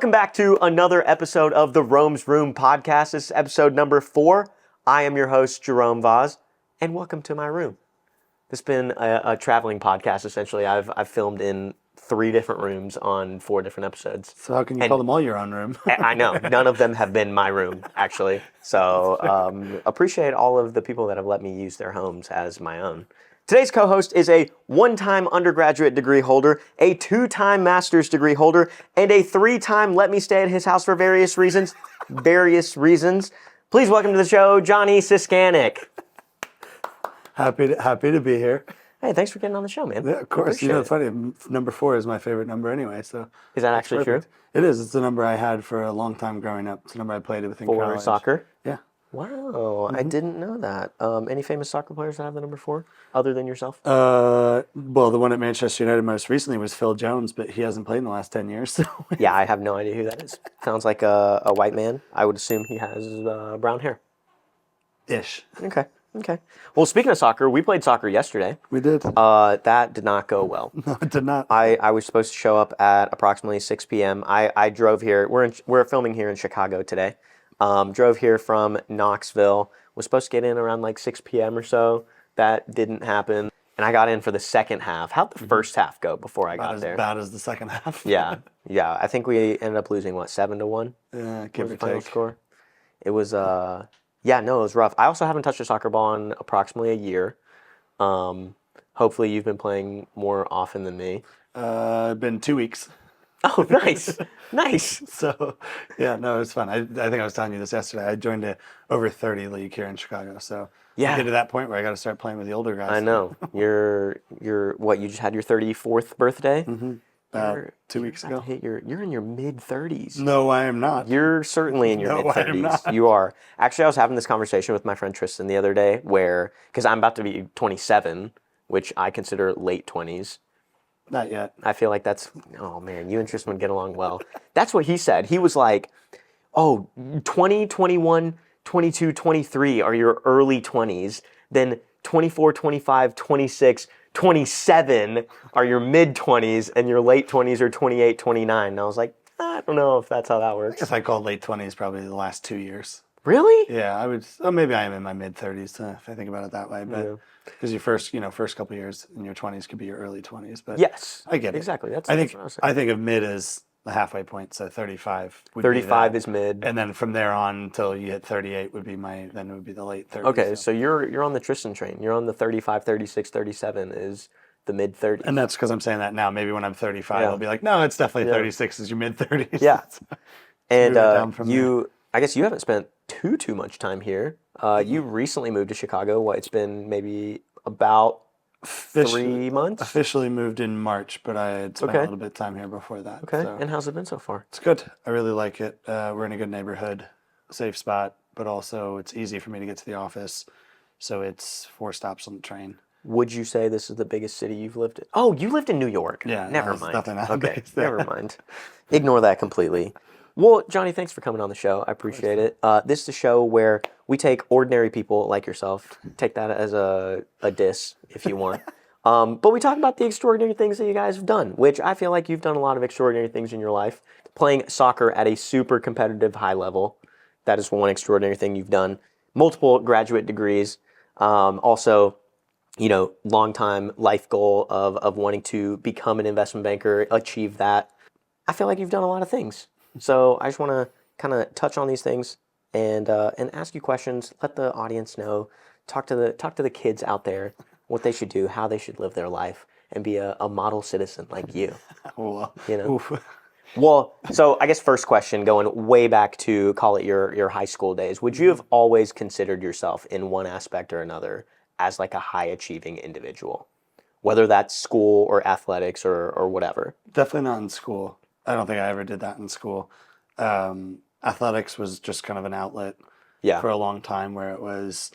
Welcome back to another episode of the Rome's Room podcast. This is episode number 4. I am your host, Jerome Vaz, and welcome to my room. This has been a traveling podcast, essentially. I've filmed in 3 different rooms on 4 different episodes. So how can you call them all your own room? I know. None of them have been my room, actually. So appreciate all of the people that have let me use their homes as my own. Today's co-host is a 1-time undergraduate degree holder, a 2-time master's degree holder, and a 3-time let me stay at his house for various reasons. Please welcome to the show, Johnny Ciscanik. Happy to be here. Hey, thanks for getting on the show, man. Yeah, of course. You know, it's funny. Number 4 is my favorite number anyway. So is that actually true? It is. It's the number I had for a long time growing up. It's the number I played with in college. For soccer? Yeah. Wow, I didn't know that. Any famous soccer players that have the number 4 other than yourself? Well, the one at Manchester United most recently was Phil Jones, but he hasn't played in the last 10 years. So. Yeah, I have no idea who that is. Sounds like a white man. I would assume he has brown hair. Ish. Okay. Well, speaking of soccer, we played soccer yesterday. We did. That did not go well. No, it did not. I was supposed to show up at approximately 6 p.m. I drove here. We're filming here in Chicago today. Drove here from Knoxville. Was supposed to get in around like 6 p.m. or so. That didn't happen. And I got in for the second half. How'd the first half go before I got there? About as the second half. Yeah. I think we ended up losing, 7-1? Yeah, give or final take. Score. It was, it was rough. I also haven't touched a soccer ball in approximately a year. Hopefully you've been playing more often than me. Been 2 weeks. Oh, nice. Nice. So, yeah, no, it was fun. I think I was telling you this yesterday. I joined a over 30 league here in Chicago. So, I get to that point where I got to start playing with the older guys. I know. You're what? You just had your 34th birthday? Mm-hmm. About 2 weeks ago. You're in your mid-30s. No, I am not. You're certainly in your mid-30s. I am not. You are. Actually, I was having this conversation with my friend Tristan the other day because I'm about to be 27, which I consider late 20s. Not yet. I feel like oh man, you and Tristan would get along well. That's what he said. He was like, 20, 21, 22, 23 are your early 20s. Then 24, 25, 26, 27 are your mid-20s, and your late 20s are 28, 29. And I was like, I don't know if that's how that works. I guess I call late 20s probably the last 2 years. Really? Yeah, I would. Maybe I am in my mid-30s if I think about it that way. But because your first couple years in your 20s could be your early 20s. But yes, I get it. Exactly. That's what I was saying. I think of mid as the halfway point. So 35 would 35 be is mid, and then from there on until you hit 38 would be then it would be the late 30s. Okay, so you're on the Tristan train. You're on the 35, 36, 37 is the mid-30s. And that's because I'm saying that now. Maybe when I'm 35, I'll be like, no, it's definitely 36 is your mid-30s. Yeah. And there. I guess you haven't spent too much time here. You recently moved to Chicago. It's been maybe about 3 months? Officially moved in March, but I had spent a little bit of time here before that. Okay, so. And how's it been so far? It's good. I really like it. We're in a good neighborhood, safe spot, but also it's easy for me to get to the office. So it's 4 stops on the train. Would you say this is the biggest city you've lived in? Oh, you lived in New York. Yeah. Never mind. Nothing okay, never mind. Ignore that completely. Well, Johnny, thanks for coming on the show. I appreciate it. This is a show where we take ordinary people like yourself, take that as a diss if you want. But we talk about the extraordinary things that you guys have done, which I feel like you've done a lot of extraordinary things in your life. Playing soccer at a super competitive high level, that is one extraordinary thing you've done. Multiple graduate degrees. Also, long-time life goal of wanting to become an investment banker, achieve that. I feel like you've done a lot of things. So I just want to kind of touch on these things and ask you questions, let the audience know, talk to the kids out there what they should do, how they should live their life, and be a model citizen like you. Well, Well, so I guess first question, going way back to call it your high school days, would you have always considered yourself in one aspect or another as like a high achieving individual, whether that's school or athletics or whatever? Definitely not in school. I don't think I ever did that in school. Athletics was just kind of an outlet for a long time where I was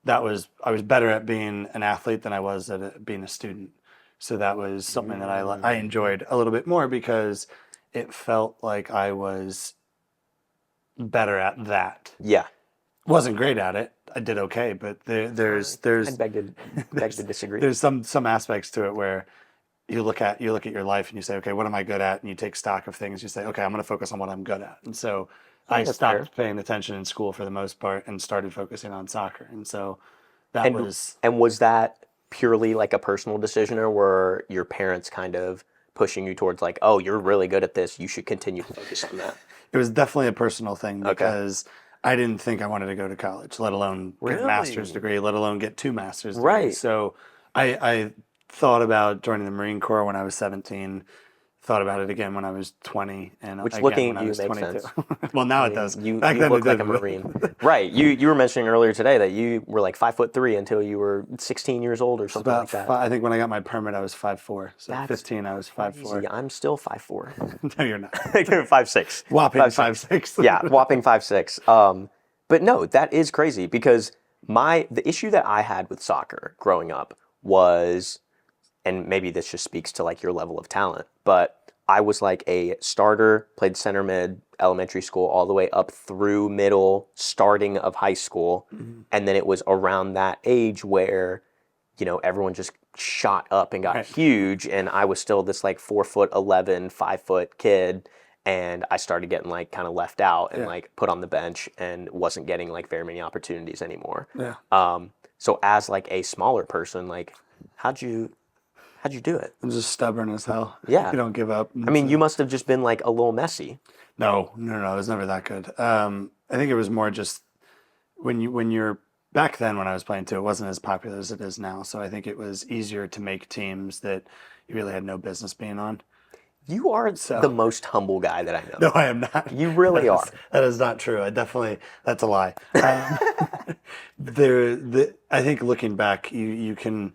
better at being an athlete than I was at being a student. So that was something that I enjoyed a little bit more because it felt like I was better at that. Yeah. Wasn't great at it. I did okay, but there's I beg to disagree. There's some aspects to it where you look at your life and you say, okay, what am I good at? And you take stock of things. You say, okay, I'm going to focus on what I'm good at. And so I stopped paying attention in school for the most part and started focusing on soccer. And so that was. And was that purely like a personal decision, or were your parents kind of pushing you towards like, oh, you're really good at this, you should continue to focus on that? It was definitely a personal thing because I didn't think I wanted to go to college, let alone get a master's degree, let alone get 2 master's degrees. Right. So I thought about joining the Marine Corps when I was 17. Thought about it again when I was 20, and which again looking when at I you was makes 22. sense. Well, now it does. You Back then look it like a didn't. Marine, right? You were mentioning earlier today that you were like 5'3" until you were 16 years old or something like that. I think when I got my permit, I was 5'4". So That's 15, I was 5'4". I'm still 5'4". No, you're not. 5'6". Whopping 5'6". Yeah, whopping 5'6". But no, that is crazy because the issue that I had with soccer growing up was, and maybe this just speaks to like your level of talent, but I was like a starter, played center mid, elementary school, all the way up through middle, starting of high school. Mm-hmm. And then it was around that age where, everyone just shot up and got huge. And I was still this like 4'11", 5 foot kid. And I started getting like kind of left out and like put on the bench and wasn't getting like very many opportunities anymore. Yeah. So as like a smaller person, like how'd you do it? I'm just stubborn as hell. Yeah. You don't give up. I mean, you must have just been like a little messy. No. It was never that good. I think it was more just when you're back then when I was playing too, it wasn't as popular as it is now. So I think it was easier to make teams that you really had no business being on. You are the most humble guy that I know. No, I am not. You really are. That is not true. That's a lie. I think looking back, you can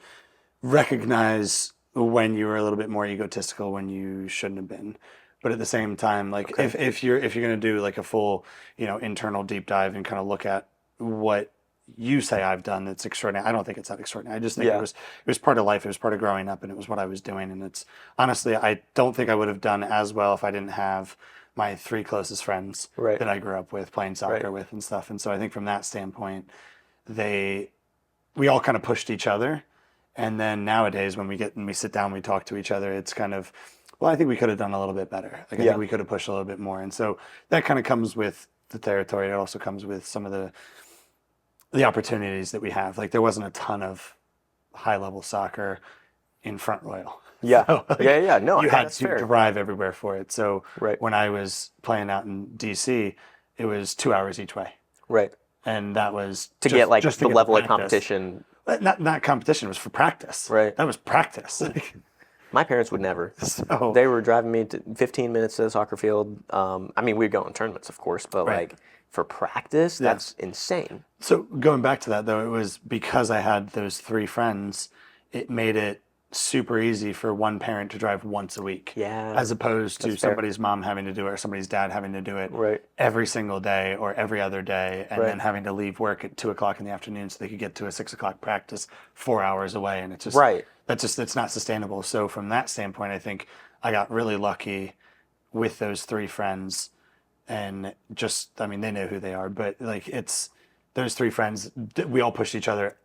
recognize when you were a little bit more egotistical when you shouldn't have been. But at the same time, like if you're going to do like a full, internal deep dive and kind of look at what you say I've done that's extraordinary, I don't think it's that extraordinary. I just think it was part of life. It was part of growing up, and it was what I was doing. And it's honestly, I don't think I would have done as well if I didn't have my 3 closest friends that I grew up with, playing soccer with and stuff. And so I think from that standpoint, we all kind of pushed each other. And then nowadays, when we sit down, we talk to each other, it's kind of, well, I think we could have done a little bit better. Like I think we could have pushed a little bit more. And so that kind of comes with the territory. It also comes with some of the opportunities that we have. Like there wasn't a ton of high level soccer in Front Royal. Yeah. So, No, you had to drive everywhere for it. So when I was playing out in DC, it was 2 hours each way. Right. And that was to get like the level of competition. Not competition, it was for practice. Right. That was practice. My parents would never. So they were driving me 15 minutes to the soccer field. I mean, we'd go on tournaments, of course, but like for practice, that's insane. So going back to that, though, it was because I had those 3 friends, it made it super easy for one parent to drive once a week. Yeah. As opposed to somebody's mom having to do it or somebody's dad having to do it every single day or every other day, and then having to leave work at 2:00 in the afternoon so they could get to a 6:00 practice 4 hours away. And it's just, it's not sustainable. So from that standpoint, I think I got really lucky with those 3 friends, and just, I mean, they know who they are, but like it's those 3 friends, we all pushed each other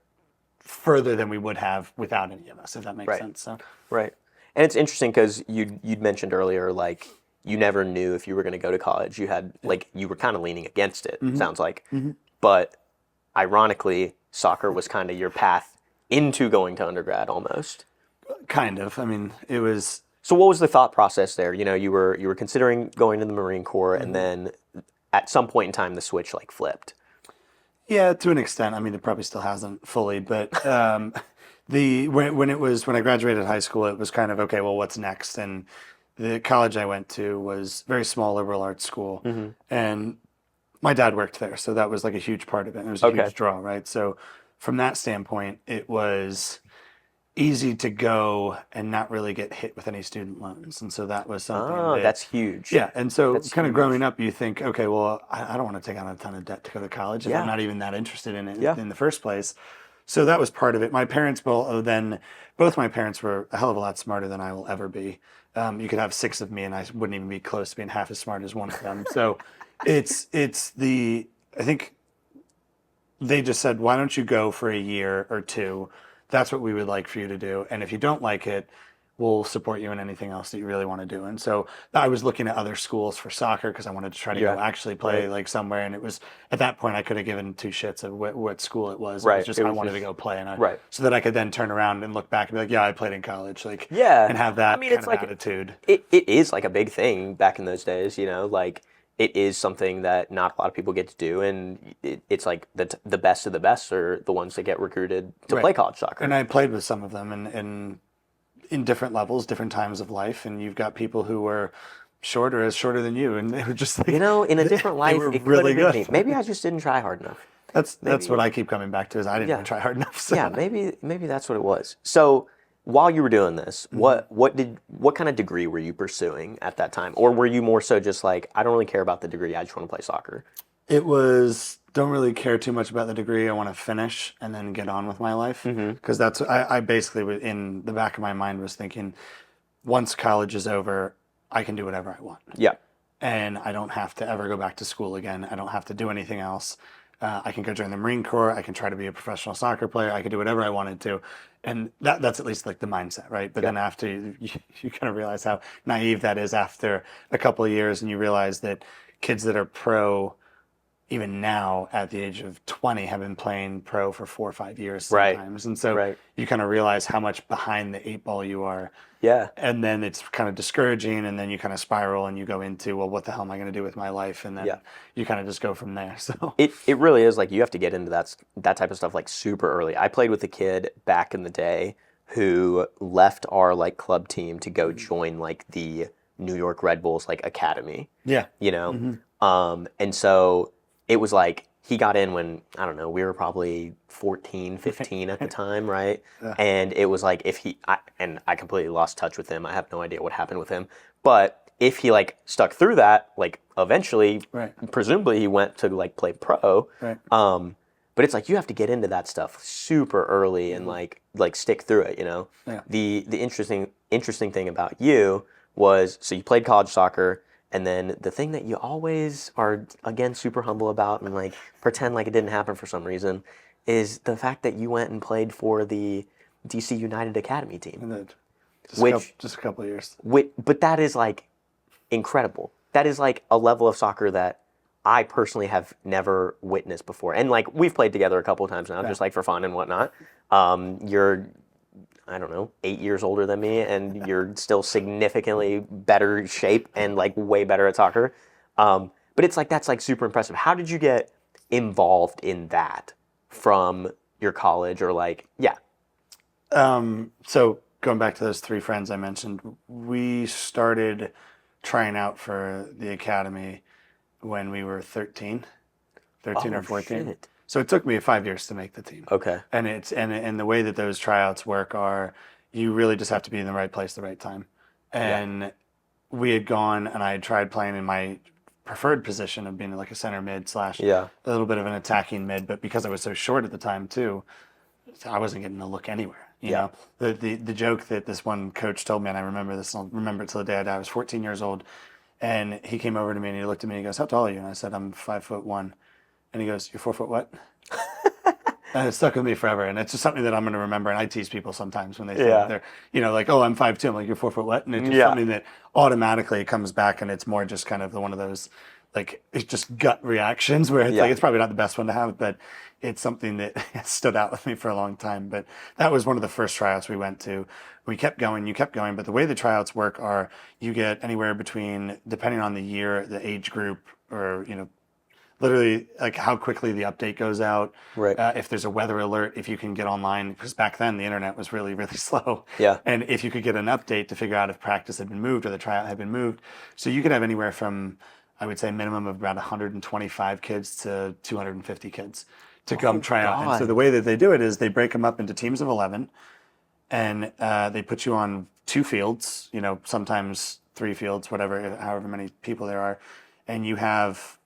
further than we would have without any of us, if that makes sense. So. Right. And it's interesting because you'd mentioned earlier, like, you never knew if you were going to go to college. You had, like, you were kind of leaning against it, sounds like. Mm-hmm. But ironically, soccer was kind of your path into going to undergrad almost. Kind of. I mean, it was... So what was the thought process there? You were considering going to the Marine Corps, and then at some point in time, the switch, like, flipped. Yeah, to an extent. I mean, it probably still hasn't fully, but when I graduated high school, it was kind of, okay, well, what's next? And the college I went to was very small liberal arts school, and my dad worked there, so that was like a huge part of it. And it was a huge draw, right? So from that standpoint, it was easy to go and not really get hit with any student loans. And so that was something that's huge. Yeah. And so that's kind of growing up, you think, okay, well, I don't want to take on a ton of debt to go to college if I'm not even that interested in it in the first place. So that was part of it. My parents, both my parents were a hell of a lot smarter than I will ever be. You could have 6 of me and I wouldn't even be close to being half as smart as one of them. So I think they just said, why don't you go for a year or 2? That's what we would like for you to do. And if you don't like it, we'll support you in anything else that you really want to do. And so I was looking at other schools for soccer because I wanted to try to go actually play like somewhere. And it was at that point I could have given two shits of what school it was. It was just I wanted to go play, and so that I could then turn around and look back and be like, yeah, I played in college, like and have that kind of attitude. It is like a big thing back in those days, you know, like it is something that not a lot of people get to do, and it's like the best of the best are the ones that get recruited to play college soccer. And I played with some of them in different levels, different times of life, and you've got people who were shorter than you, and they were just like, you know, in a different life, it really good. Me. Maybe I just didn't try hard enough. That's what I keep coming back to is I didn't try hard enough. So. Yeah, maybe that's what it was. So while you were doing this, what kind of degree were you pursuing at that time, or were you more so just like, I don't really care about the degree, I just want to play soccer? It was, don't really care too much about the degree. I want to finish and then get on with my life. Because that's, I basically, in the back of my mind, was thinking, once college is over, I can do whatever I want. Yeah. And I don't have to ever go back to school again. I don't have to do anything else. I can go join the Marine Corps. I can try to be a professional soccer player. I could do whatever I wanted to. And that's at least like the mindset, right? But then after you kind of realize how naive that is after a couple of years, and you realize that kids that are pro, even now at the age of 20, have been playing pro for 4 or 5 years sometimes. And so you kind of realize how much behind the 8 ball you are. Yeah. And then it's kind of discouraging, and then you kind of spiral and you go into, well, what the hell am I going to do with my life? And then you kind of just go from there. So it really is like you have to get into that type of stuff like super early. I played with a kid back in the day who left our like club team to go join like the New York Red Bulls like academy. Yeah. You know? And so it was like he got in when, I don't know, we were probably 14, 15 at the time, right? And it was like if I completely lost touch with him. I have no idea what happened with him. But if he like stuck through that, like eventually, presumably he went to like play pro. But it's like you have to get into that stuff super early and like stick through it, you know? The interesting thing about you was, so you played college soccer. And then the thing that you always are, again, super humble about and like pretend like it didn't happen for some reason is the fact that you went and played for the DC United Academy team. Just a couple of years. But that is like incredible. That is like a level of soccer that I personally have never witnessed before. And like we've played together a couple of times now, just like for fun and whatnot. You're, I don't know, 8 years older than me, and you're still significantly better shape and like way better at soccer. But it's like, that's like super impressive. How did you get involved in that from your college or like, So going back to those 3 friends I mentioned, we started trying out for the academy when we were 13 or 14. Shit. So it took me 5 years to make the team. Okay. And and the way that those tryouts work are, you really just have to be in the right place at the right time. And we had gone, and I had tried playing in my preferred position of being like a center mid / a little bit of an attacking mid, but because I was so short at the time too, I wasn't getting a look anywhere. You know, the joke that this one coach told me, and I remember this, I'll remember it till the day I die. I was 14 years old, and he came over to me and he looked at me and he goes, "How tall are you?" And I said, "I'm 5'1". And he goes, "You're 4 foot what?" And it stuck with me forever. And it's just something that I'm going to remember. And I tease people sometimes when they say they're, you know, like, "Oh, I'm 5'2". I'm like, "You're 4 foot what?" And it's just something that automatically comes back. And it's more just kind of one of those, like, it's just gut reactions where it's like, it's probably not the best one to have, but it's something that stood out with me for a long time. But that was one of the first tryouts we went to. We kept going, you kept going. But the way the tryouts work are you get anywhere between, depending on the year, the age group, or, you know, literally like how quickly the update goes out. If there's a weather alert, if you can get online, because back then the internet was really, really slow. And if you could get an update to figure out if practice had been moved or the tryout had been moved. So you could have anywhere from, I would say, minimum of about 125 kids to 250 kids to come try out. And so the way that they do it is they break them up into teams of 11, and they put you on 2 fields, you know, sometimes 3 fields, whatever, however many people there are. And you have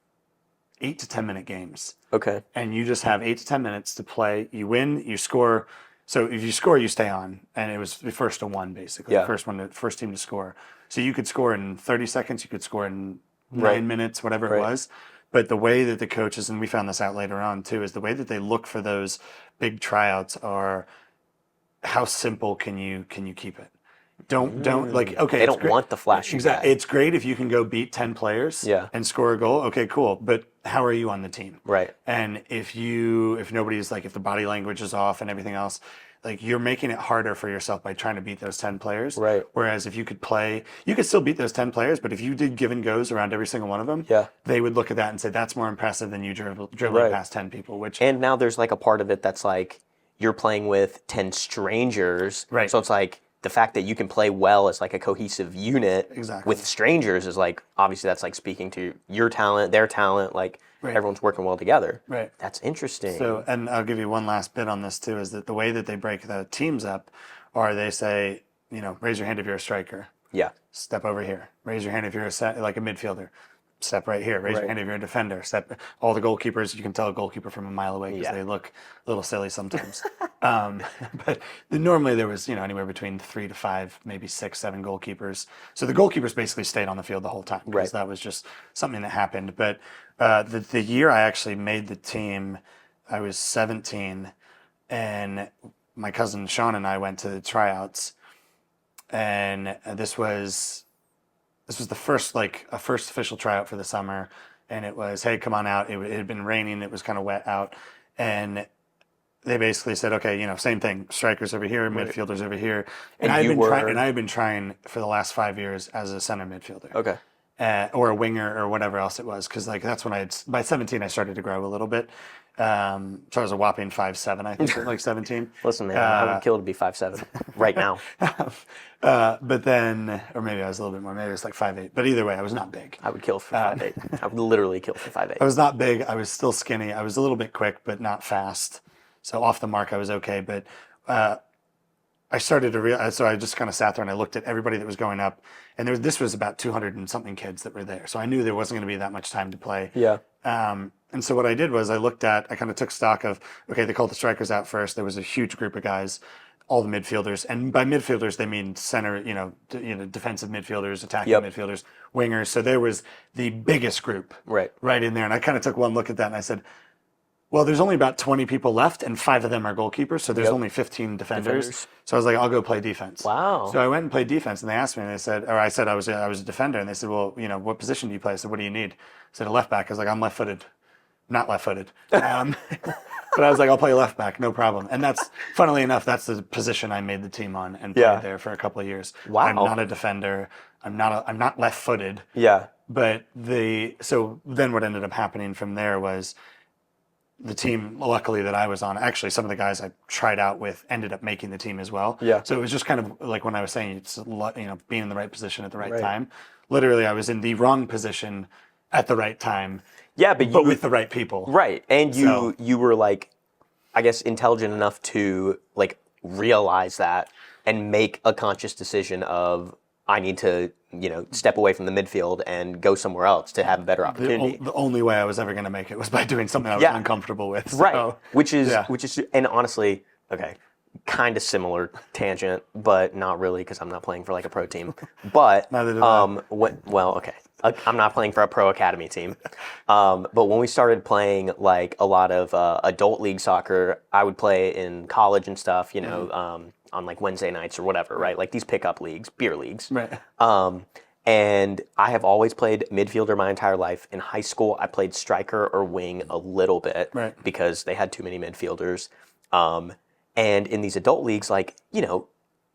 8 to 10 minute games. Okay. And you just have 8 to 10 minutes to play. You win, you score. So if you score, you stay on. And it was the first to 1, basically. The first team to score. So you could score in 30 seconds. You could score in 9 minutes, whatever it was. But the way that the coaches, and we found this out later on too, is the way that they look for those big tryouts are how simple can you keep it? Don't like, okay. They don't want the flashy Exactly. guy. It's great if you can go beat 10 players and score a goal. Okay, cool. But how are you on the team? Right. And if nobody's like, if the body language is off and everything else, like you're making it harder for yourself by trying to beat those 10 players. Right. Whereas if you could play, you could still beat those 10 players, but if you did give and goes around every single one of them, they would look at that and say, that's more impressive than you dribbling past 10 people. And now there's like a part of it that's like, you're playing with 10 strangers. Right. So it's like, the fact that you can play well as like a cohesive unit with strangers is like, obviously that's like speaking to your talent, their talent, like everyone's working well together. Right. That's interesting. So, and I'll give you one last bit on this too, is that the way that they break the teams up are they say, raise your hand if you're a striker. Yeah. Step over here. Raise your hand if you're like a midfielder. Step right here. Raise your hand if you're a defender. All the goalkeepers, you can tell a goalkeeper from a mile away because they look a little silly sometimes. But normally there was, anywhere between 3 to 5, maybe 6, 7 goalkeepers. So the goalkeepers basically stayed on the field the whole time because that was just something that happened. But the year I actually made the team, I was 17, and my cousin Sean and I went to the tryouts, and this was the first official tryout for the summer, and it was, hey, come on out. It had been raining. It was kind of wet out, and they basically said, okay, same thing. Strikers over here, midfielders over here, and I had been trying for the last 5 years as a center midfielder. Okay. Or a winger or whatever else it was, because like that's when by 17 I started to grow a little bit. So I was a whopping 5'7", I think, like 17. Listen, man, I would kill to be 5'7" right now. But then, or maybe I was a little bit more. Maybe it was like 5'8". But either way, I was not big. I would kill for 5'8". I would literally kill for 5'8". I was not big. I was still skinny. I was a little bit quick, but not fast. So off the mark, I was okay. But I started to realize, so I just kind of sat there and I looked at everybody that was going up, and this was about 200 and something kids that were there. So I knew there wasn't going to be that much time to play. Yeah. And so what I did was I kind of took stock of, okay, they called the strikers out first. There was a huge group of guys, all the midfielders, and by midfielders they mean center, defensive midfielders, attacking midfielders, wingers. So there was the biggest group right in there, and I kind of took one look at that and I said, well, there's only about 20 people left, and 5 of them are goalkeepers, so there's only 15 defenders. So I was like, I'll go play defense. Wow. So I went and played defense, and they asked me, and I said I was a defender, and they said, well, what position do you play? I said, what do you need? I said, a left back. I was like, I'm left-footed. Not left-footed. But I was like, I'll play left back, no problem. And that's, funnily enough, that's the position I made the team on and played there for a couple of years. Wow. I'm not a defender. I'm not left-footed. Yeah. But so then what ended up happening from there was, the team, luckily, that I was on, actually some of the guys I tried out with ended up making the team as well. Yeah. So it was just kind of like when I was saying, it's being in the right position at the right time. Literally, I was in the wrong position at the right time. Yeah, but with the right people. Right, and you were like, I guess, intelligent enough to like realize that and make a conscious decision of, I need to, step away from the midfield and go somewhere else to have a better opportunity. The only way I was ever going to make it was by doing something I was uncomfortable with. So, right. Which is, and honestly, okay, kind of similar tangent, but not really because I'm not playing for like a pro team. But neither did I. Well, okay, I'm not playing for a pro academy team. But when we started playing like a lot of adult league soccer, I would play in college and stuff, on like Wednesday nights or whatever, right? Like these pickup leagues, beer leagues. Right. And I have always played midfielder my entire life. In high school, I played striker or wing a little bit because they had too many midfielders. And in these adult leagues, like,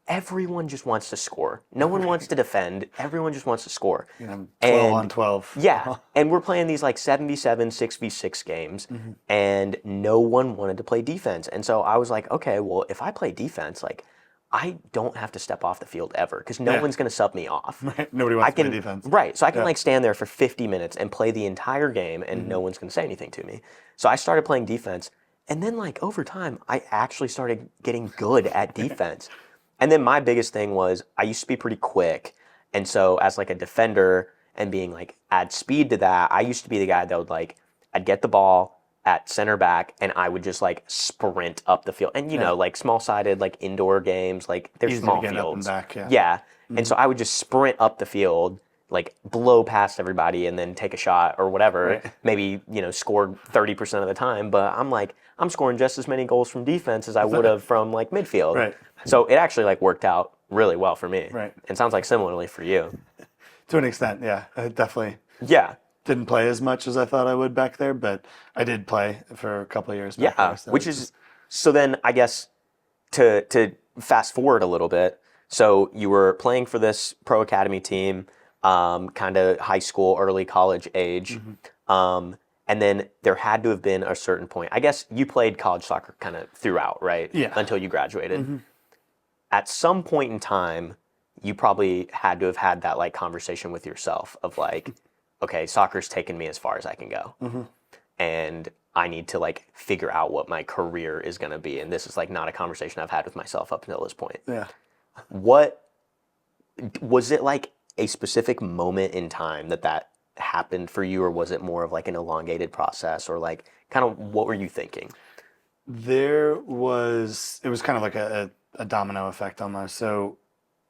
everyone just wants to score. No one wants to defend. Everyone just wants to score. 12 on 12. Yeah. And we're playing these like 7v7, 6v6 games, and no one wanted to play defense. And so I was like, okay, well, if I play defense, like, I don't have to step off the field ever because no one's going to sub me off. Right. Nobody wants to play defense. Right. So I can like stand there for 50 minutes and play the entire game and no one's going to say anything to me. So I started playing defense. And then like over time, I actually started getting good at defense. And then my biggest thing was I used to be pretty quick. And so as like a defender and being like add speed to that, I used to be the guy that would like, I'd get the ball at center back and I would just like sprint up the field. And like small-sided like indoor games, like they're easy small to get fields. Up and back, yeah. And so I would just sprint up the field, like blow past everybody and then take a shot or whatever. Maybe, score 30% of the time. But I'm scoring just as many goals from defense as I would have from like midfield. Right. So it actually like worked out really well for me. Right. And sounds like similarly for you. To an extent, yeah. I definitely Yeah. didn't play as much as I thought I would back there, but I did play for a couple of years back Yeah. there. So Which is, so then I guess to fast forward a little bit, so you were playing for this pro academy team, kind of high school, early college age. And then there had to have been a certain point. I guess you played college soccer kind of throughout, right? Yeah. Until you graduated. At some point in time, you probably had to have had that like conversation with yourself of like, okay, soccer's taken me as far as I can go. And I need to like figure out what my career is going to be. And this is like not a conversation I've had with myself up until this point. Yeah. What was it like a specific moment in time that happened for you, or was it more of like an elongated process, or like kind of what were you thinking? It was kind of like a domino effect almost. So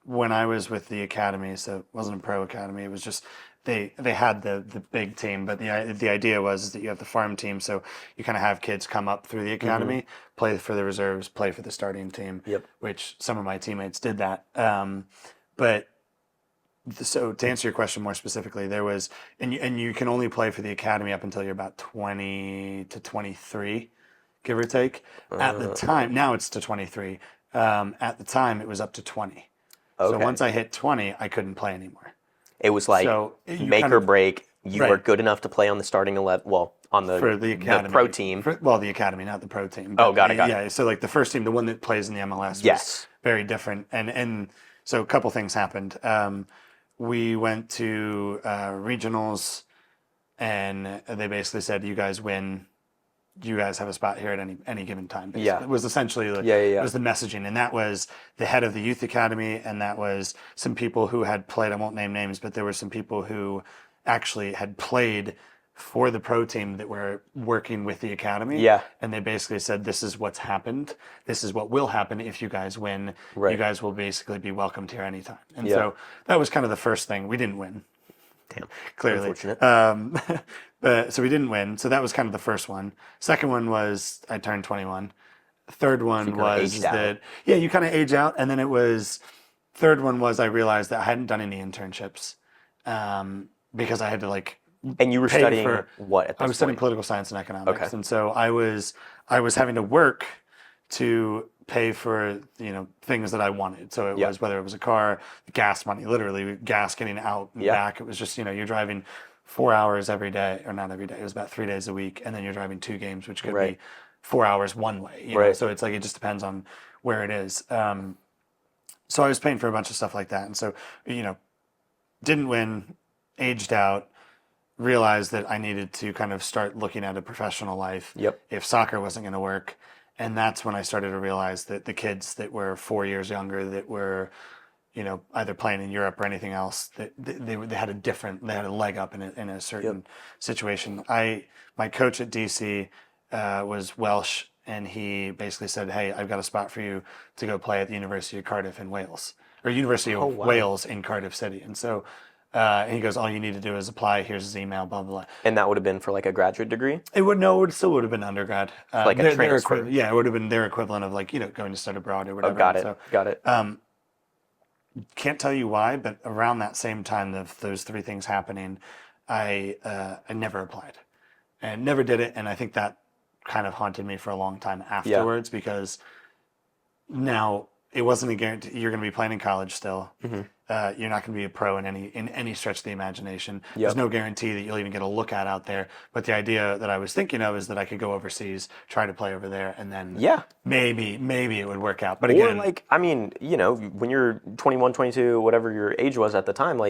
when I was with the academy, so it wasn't a pro academy, it was just they had the big team, but the idea was that you have the farm team, so you kind of have kids come up through the academy, play for the reserves, play for the starting team, which some of my teammates did that. But so to answer your question more specifically, there was, and you can only play for the academy up until you're about 20 to 23, give or take. At the time, now it's to 23. At the time, it was up to 20. Okay. So once I hit 20, I couldn't play anymore. It was like make or break. You were good enough to play on the starting 11. Well, on the academy, the pro team. The academy, not the pro team. Oh, got it. Yeah, so like the first team, the one that plays in the MLS, was very different. And so a couple things happened. We went to regionals, and they basically said, "You guys win. You guys have a spot here at any given time." Basically. Yeah. It was essentially it was the messaging, and that was the head of the youth academy, and that was some people who had played. I won't name names, but there were some people who actually had played for the pro team that were working with the academy. Yeah. And they basically said, "This is what's happened. This is what will happen if you guys win. Right. You guys will basically be welcomed here anytime." And so that was kind of the first thing. We didn't win. Damn. Clearly. Unfortunate. So we didn't win. So that was kind of the first one. Second one was I turned 21. Third one was that, you kind of age out. And then third one was I realized that I hadn't done any internships because I had to and you were studying what at this point? I was studying political science and economics. Okay. And so I was having to work to pay for things that I wanted. So it was whether it was a car, gas money, literally gas getting out and back. It was just you're driving 4 hours every day, or not every day. It was about 3 days a week, and then you're driving 2 games, which could be 4 hours one way. You know? So it's like it just depends on where it is. So I was paying for a bunch of stuff like that, and so didn't win, aged out. Realized that I needed to kind of start looking at a professional life if soccer wasn't going to work. And that's when I started to realize that the kids that were 4 years younger that were, either playing in Europe or anything else, that they had a leg up in a certain situation. My coach at DC was Welsh, and he basically said, "Hey, I've got a spot for you to go play at the University of Cardiff in Wales, or University of Wales in Cardiff City." And so he goes, "All you need to do is apply. Here's his email, blah, blah, blah." And that would have been for like a graduate degree? It still would have been undergrad. Like a transfer? It would have been their equivalent of going to study abroad or whatever. Oh, got it. Can't tell you why, but around that same time of those 3 things happening, I never applied and never did it. And I think that kind of haunted me for a long time afterwards because now it wasn't a guarantee. You're going to be playing in college still. You're not going to be a pro in any stretch of the imagination. There's no guarantee that you'll even get a look at out there. But the idea that I was thinking of is that I could go overseas, try to play over there, and then maybe it would work out. But again, when you're 21, 22, whatever your age was at the time,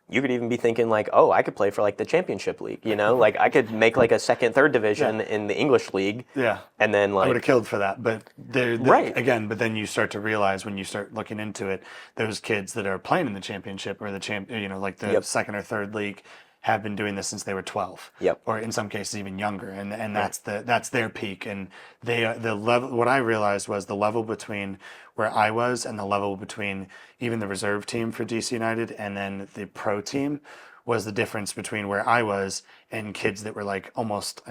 you could even be thinking oh, I could play for the championship league, I could make a second, third division in the English league. Yeah. And then I would have killed for that. But again, but then you start to realize when you start looking into it, those kids that are playing in the championship or the second or third league have been doing this since they were 12. Or in some cases even younger. And that's their peak. And the level, what I realized was the level between where I was and the level between even the reserve team for DC United and then the pro team was the difference between where I was and kids that were almost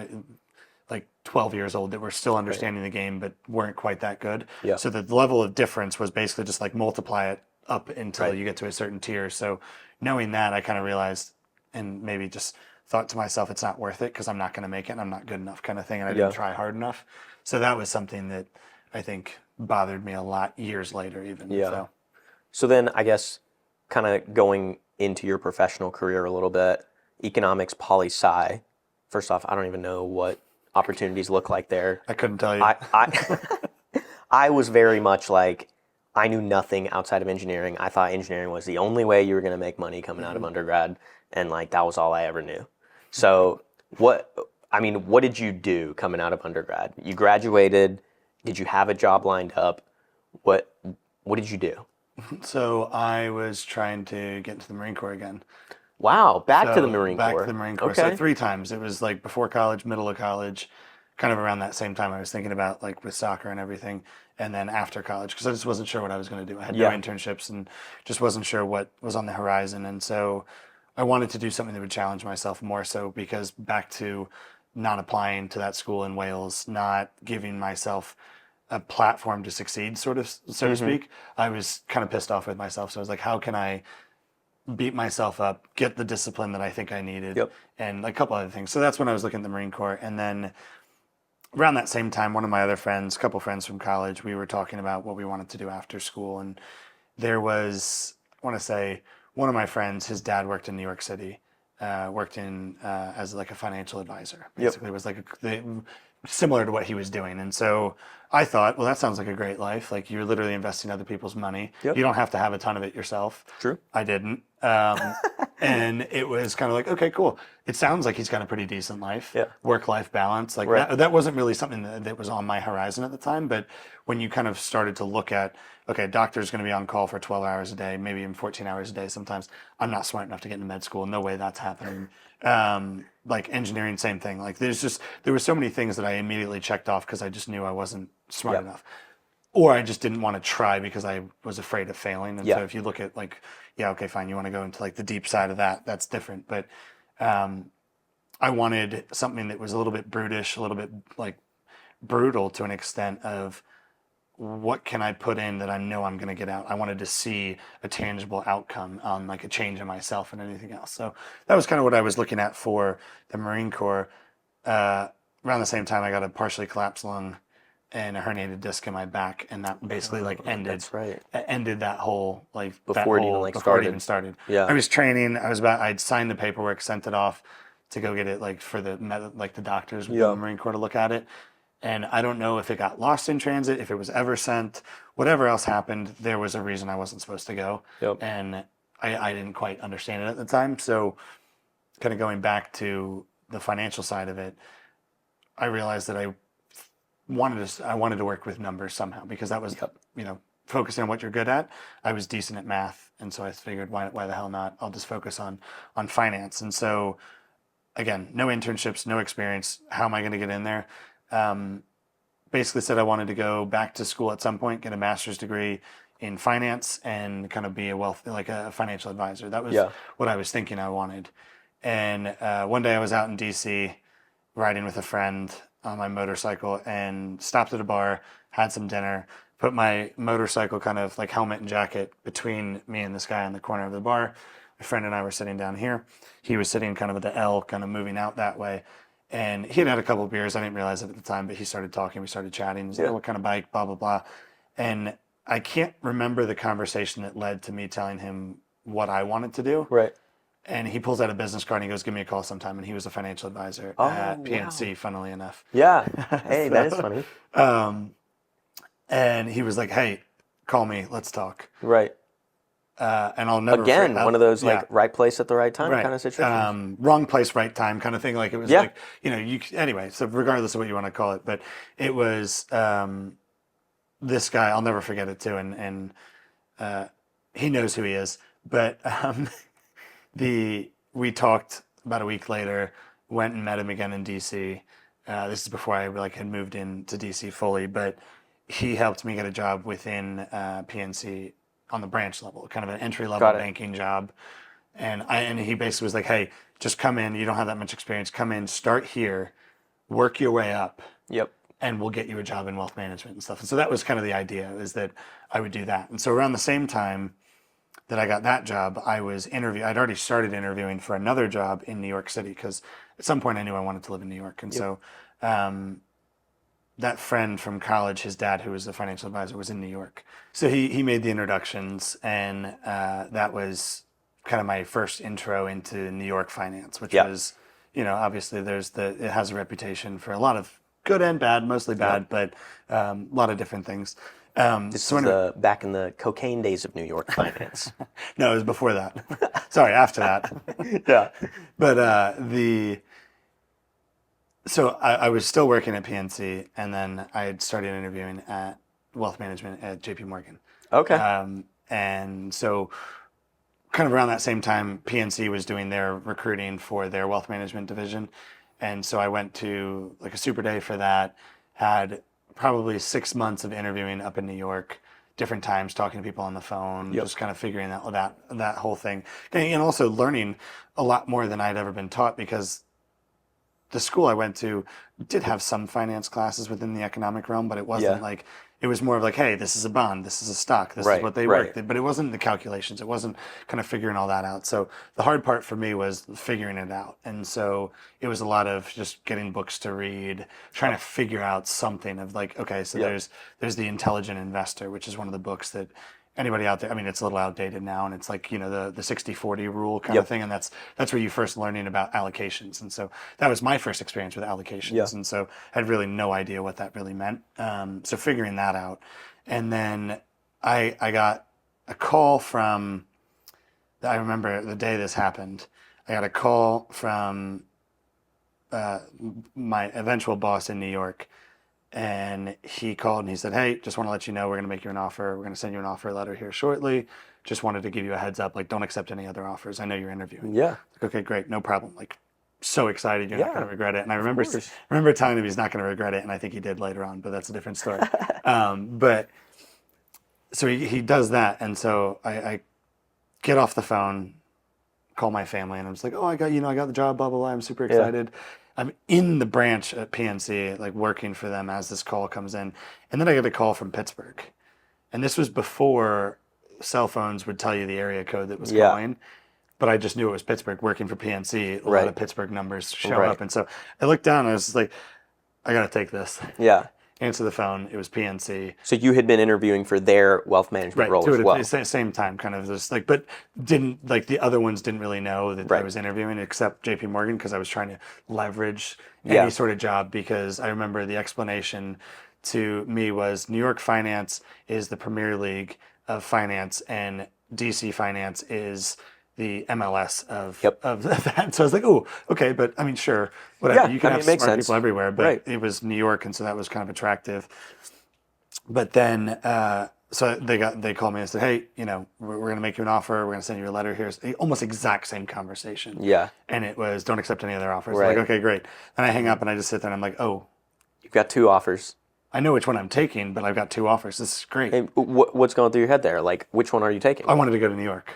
12 years old that were still understanding the game but weren't quite that good. So the level of difference was basically just multiply it up until you get to a certain tier. So knowing that, I kind of realized and maybe just thought to myself, it's not worth it because I'm not going to make it and I'm not good enough kind of thing. And I didn't try hard enough. So that was something that I think bothered me a lot years later even. Yeah. So then I guess kind of going into your professional career a little bit, economics, poli-sci. First off, I don't even know what opportunities look like there. I couldn't tell you. I was very much like, I knew nothing outside of engineering. I thought engineering was the only way you were going to make money coming out of undergrad. And like, that was all I ever knew. So what did you do coming out of undergrad? You graduated. Did you have a job lined up? What did you do? So I was trying to get into the Marine Corps again. Wow, back to the Marine Corps. Back to the Marine Corps. Okay. So 3 times. It was like before college, middle of college, kind of around that same time I was thinking about like with soccer and everything, and then after college because I just wasn't sure what I was going to do. I had no internships and just wasn't sure what was on the horizon, and so I wanted to do something that would challenge myself more so because back to not applying to that school in Wales, not giving myself a platform to succeed, sort of, so to speak. I was kind of pissed off with myself. So I was like, how can I beat myself up, get the discipline that I think I needed, and a couple other things. So that's when I was looking at the Marine Corps. And then around that same time, one of my other friends, a couple friends from college, we were talking about what we wanted to do after school. And there was, I want to say, one of my friends, his dad worked in New York City, worked in as like a financial advisor. Basically, it was like similar to what he was doing. And so I thought, well, that sounds like a great life. Like you're literally investing other people's money. You don't have to have a ton of it yourself. True. I didn't. And it was kind of like, okay, cool. It sounds like he's got a pretty decent life, work-life balance. Like that wasn't really something that was on my horizon at the time. But when you kind of started to look at, okay, doctor's going to be on call for 12 hours a day, maybe even 14 hours a day sometimes. I'm not smart enough to get into med school. No way that's happening. Like engineering, same thing. Like there were so many things that I immediately checked off because I just knew I wasn't smart enough. Or I just didn't want to try because I was afraid of failing. And so if you look at like, okay, fine, you want to go into like the deep side of that, that's different. But I wanted something that was a little bit brutish, a little bit like brutal to an extent of what can I put in that I know I'm going to get out. I wanted to see a tangible outcome on like a change in myself and anything else. So that was kind of what I was looking at for the Marine Corps. Around the same time, I got a partially collapsed lung and a herniated disc in my back, and that basically like ended. That's right. Ended that whole like before it even started. Yeah. I was training. I'd signed the paperwork, sent it off to go get it like for the doctors with the Marine Corps to look at it. And I don't know if it got lost in transit, if it was ever sent, whatever else happened, there was a reason I wasn't supposed to go. And I didn't quite understand it at the time. So kind of going back to the financial side of it, I realized that I wanted to work with numbers somehow because that was, focusing on what you're good at. I was decent at math. And so I figured, why the hell not? I'll just focus on finance. And so again, no internships, no experience. How am I going to get in there? Basically said I wanted to go back to school at some point, get a master's degree in finance and kind of be a financial advisor. That was what I was thinking I wanted. And one day I was out in DC riding with a friend on my motorcycle and stopped at a bar, had some dinner, put my motorcycle kind of like helmet and jacket between me and this guy in the corner of the bar. My friend and I were sitting down here. He was sitting kind of at the L, kind of moving out that way. And he had a couple of beers. I didn't realize it at the time, but he started talking. We started chatting. He's like, what kind of bike, blah, blah, blah. And I can't remember the conversation that led to me telling him what I wanted to do. Right. And he pulls out a business card and he goes, give me a call sometime. And he was a financial advisor at PNC, funnily enough. Yeah. Hey, that is funny. And he was like, hey, call me. Let's talk. Right. And I'll never forget. One of those like right place at the right time kind of situations. Wrong place, right time kind of thing. Like it was like, anyway, so regardless of what you want to call it, but it was this guy, I'll never forget it too. And he knows who he is, but we talked about a week later, went and met him again in DC. This is before I had moved into DC fully, but he helped me get a job within PNC on the branch level, kind of an entry-level banking job. And he basically was like, hey, just come in. You don't have that much experience. Come in, start here, work your way up. Yep. And we'll get you a job in wealth management and stuff. And so that was kind of the idea, is that I would do that. And so around the same time, that I got that job, I'd already started interviewing for another job in New York City because at some point I knew I wanted to live in New York. And so that friend from college, his dad, who was a financial advisor, was in New York. So he made the introductions, and that was kind of my first intro into New York finance, which was, obviously it has a reputation for a lot of good and bad, mostly bad, but a lot of different things. This is back in the cocaine days of New York finance. No, it was before that. Sorry, after that. Yeah. But so I was still working at PNC, and then I had started interviewing at wealth management at JP Morgan. Okay. And so kind of around that same time, PNC was doing their recruiting for their wealth management division. And so I went to like a super day for that, had probably 6 months of interviewing up in New York, different times, talking to people on the phone, just kind of figuring out that whole thing. And also learning a lot more than I'd ever been taught, because the school I went to did have some finance classes within the economic realm, but it wasn't like, it was more of like, hey, this is a bond, this is a stock, this is what they work. But it wasn't the calculations. It wasn't kind of figuring all that out. So the hard part for me was figuring it out. And so it was a lot of just getting books to read, trying to figure out something of like, okay, so there's The Intelligent Investor, which is one of the books that anybody out there, I mean, it's a little outdated now, and it's like, the 60-40 rule kind of thing. And that's where you first learning about allocations. And so that was my first experience with allocations. And so I had really no idea what that really meant. So figuring that out. And then I got a call from, I remember the day this happened, I got a call from my eventual boss in New York. And he called and he said, hey, just want to let you know we're going to make you an offer. We're going to send you an offer letter here shortly. Just wanted to give you a heads up. Like, don't accept any other offers. I know you're interviewing. Yeah. Like, okay, great. No problem. Like, so excited. You're not going to regret it. And I remember telling him he's not going to regret it. And I think he did later on, but that's a different story. But so he does that. And so I get off the phone, call my family, and I'm just like, oh, I got the job, blah, blah, blah. I'm super excited. I'm in the branch at PNC, like working for them as this call comes in. And then I get a call from Pittsburgh. And this was before cell phones would tell you the area code that was calling. But I just knew it was Pittsburgh, working for PNC. A lot of Pittsburgh numbers show up. And so I looked down and I was just like, I got to take this. Yeah. Answer the phone. It was PNC. So you had been interviewing for their wealth management role as well. At the same time, kind of just like, but didn't, like the other ones didn't really know that I was interviewing, except JP Morgan, because I was trying to leverage any sort of job, because I remember the explanation to me was New York finance is the Premier League of finance, and DC finance is the MLS of that. So I was like, oh, okay, but I mean, sure, whatever. You can have smart people everywhere, but it was New York, and so that was kind of attractive. But then, so they called me and said, hey, we're going to make you an offer. We're going to send you a letter. Here's almost exact same conversation. Yeah. And it was, don't accept any other offers. Like, okay, great. And I hang up and I just sit there and I'm like, oh. You've got 2 offers. I know which one I'm taking, but I've got 2 offers. This is great. Hey, what's going through your head there? Like, which one are you taking? I wanted to go to New York.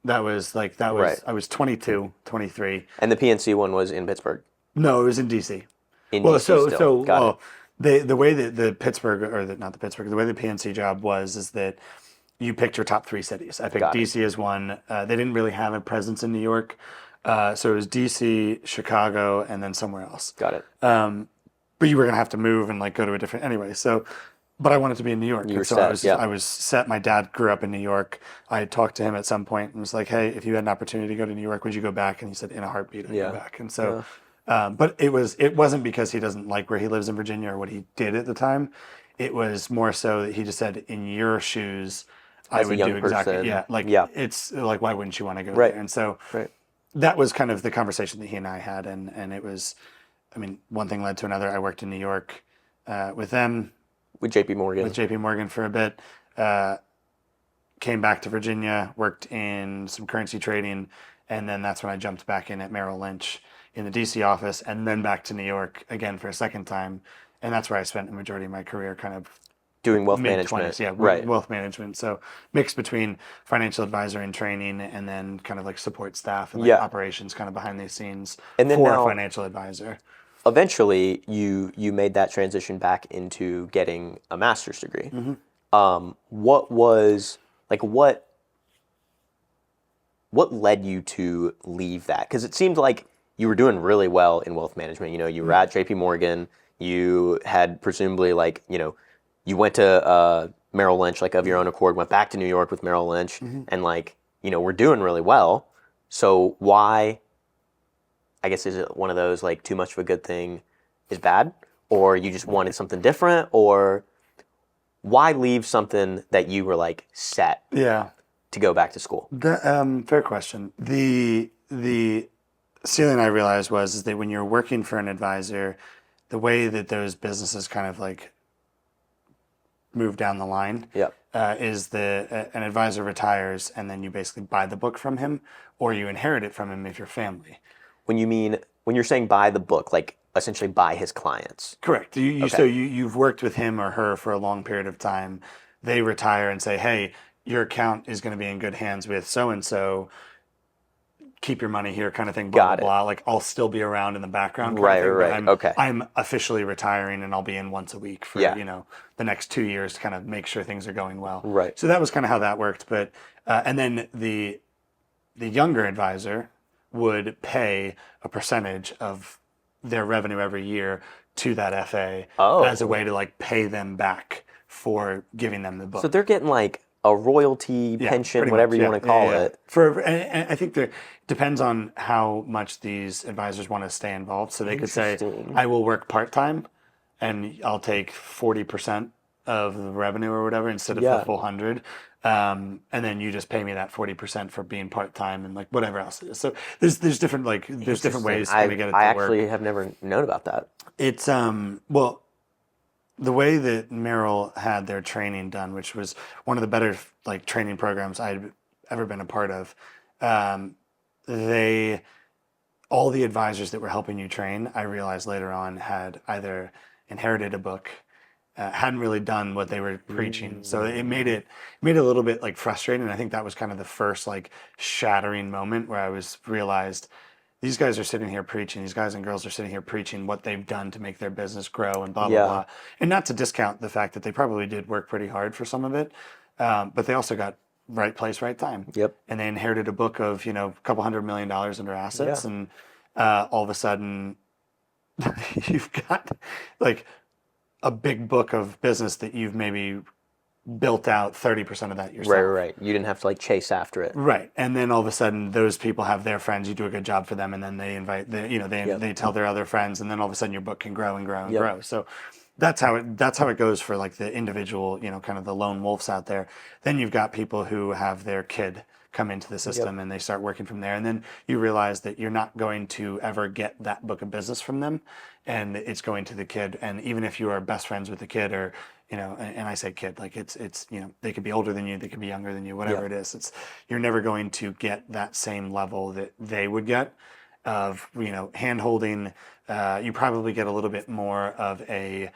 I was 22, 23. And the PNC one was in Pittsburgh? No, it was in DC. In DC still. Got it. The way that the Pittsburgh, the way the PNC job is that you picked your top 3 cities. I picked DC as one. They didn't really have a presence in New York. So it was DC, Chicago, and then somewhere else. Got it. But you were going to have to move and like go to a different, anyway. So, but I wanted to be in New York. You were set, I was set. My dad grew up in New York. I had talked to him at some point and was like, hey, if you had an opportunity to go to New York, would you go back? And he said, in a heartbeat, I'd go back. And so, but it wasn't because he doesn't like where he lives in Virginia or what he did at the time. It was more so that he just said, in your shoes, I would do exactly. It's like, why wouldn't you want to go there? And so that was kind of the conversation that he and I had. And it was, I mean, one thing led to another. I worked in New York with them. With JP Morgan. With JP Morgan for a bit. Came back to Virginia, worked in some currency trading, and then that's when I jumped back in at Merrill Lynch in the DC office, and then back to New York again for a second time. And that's where I spent the majority of my career, kind of doing wealth management. Yeah, wealth management. So mixed between financial advisor and training, and then kind of like support staff and operations kind of behind the scenes and then for a financial advisor. Eventually, you made that transition back into getting a master's degree. Mm-hmm. What what led you to leave that? Because it seemed like you were doing really well in wealth management. You were at JP Morgan. You had presumably you went to Merrill Lynch like of your own accord, went back to New York with Merrill Lynch, and we're doing really well. So why, I guess, is it one of those like too much of a good thing is bad? Or you just wanted something different? Or why leave something that you were like set to go back to school? Fair question. The ceiling I realized is that when you're working for an advisor, the way that those businesses kind of like move down the line is an advisor retires and then you basically buy the book from him or you inherit it from him if you're family. When you're saying buy the book, like essentially buy his clients. Correct. So you've worked with him or her for a long period of time. They retire and say, hey, your account is going to be in good hands with so-and-so. Keep your money here kind of thing, blah, blah, blah. Like I'll still be around in the background. Right. I'm officially retiring and I'll be in once a week for, the next 2 years to kind of make sure things are going well. Right. So that was kind of how that worked. But, and then the younger advisor would pay a percentage of their revenue every year to that FA as a way to like pay them back for giving them the book. So they're getting like a royalty, pension, whatever you want to call it. And I think it depends on how much these advisors want to stay involved. So they could say, I will work part-time and I'll take 40% of the revenue or whatever instead of the full 100. And then you just pay me that 40% for being part-time and like whatever else it is. So there's different different ways to kind of get it to work. I actually have never known about that. It's the way that Merrill had their training done, which was one of the better like training programs I'd ever been a part of, all the advisors that were helping you train, I realized later on had either inherited a book, hadn't really done what they were preaching. So it made it a little bit like frustrating. And I think that was kind of the first like shattering moment where I realized these guys are sitting here preaching, these guys and girls are sitting here preaching what they've done to make their business grow and blah, blah, blah. And not to discount the fact that they probably did work pretty hard for some of it, but they also got right place, right time. Yep. And they inherited a book of, a couple $100 million under assets. And all of a sudden you've got like a big book of business that you've maybe built out 30% of that yourself. Right. You didn't have to like chase after it. Right. And then all of a sudden those people have their friends, you do a good job for them, and then they invite they tell their other friends, and then all of a sudden your book can grow and grow and grow. So that's how it goes for like the individual, kind of the lone wolves out there. Then you've got people who have their kid come into the system and they start working from there. And then you realize that you're not going to ever get that book of business from them, and it's going to the kid. And even if you are best friends with the kid, or and I say kid, like it's they could be older than you, they could be younger than you, whatever it is. You're never going to get that same level that they would get of hand holding. You probably get a little bit more of a,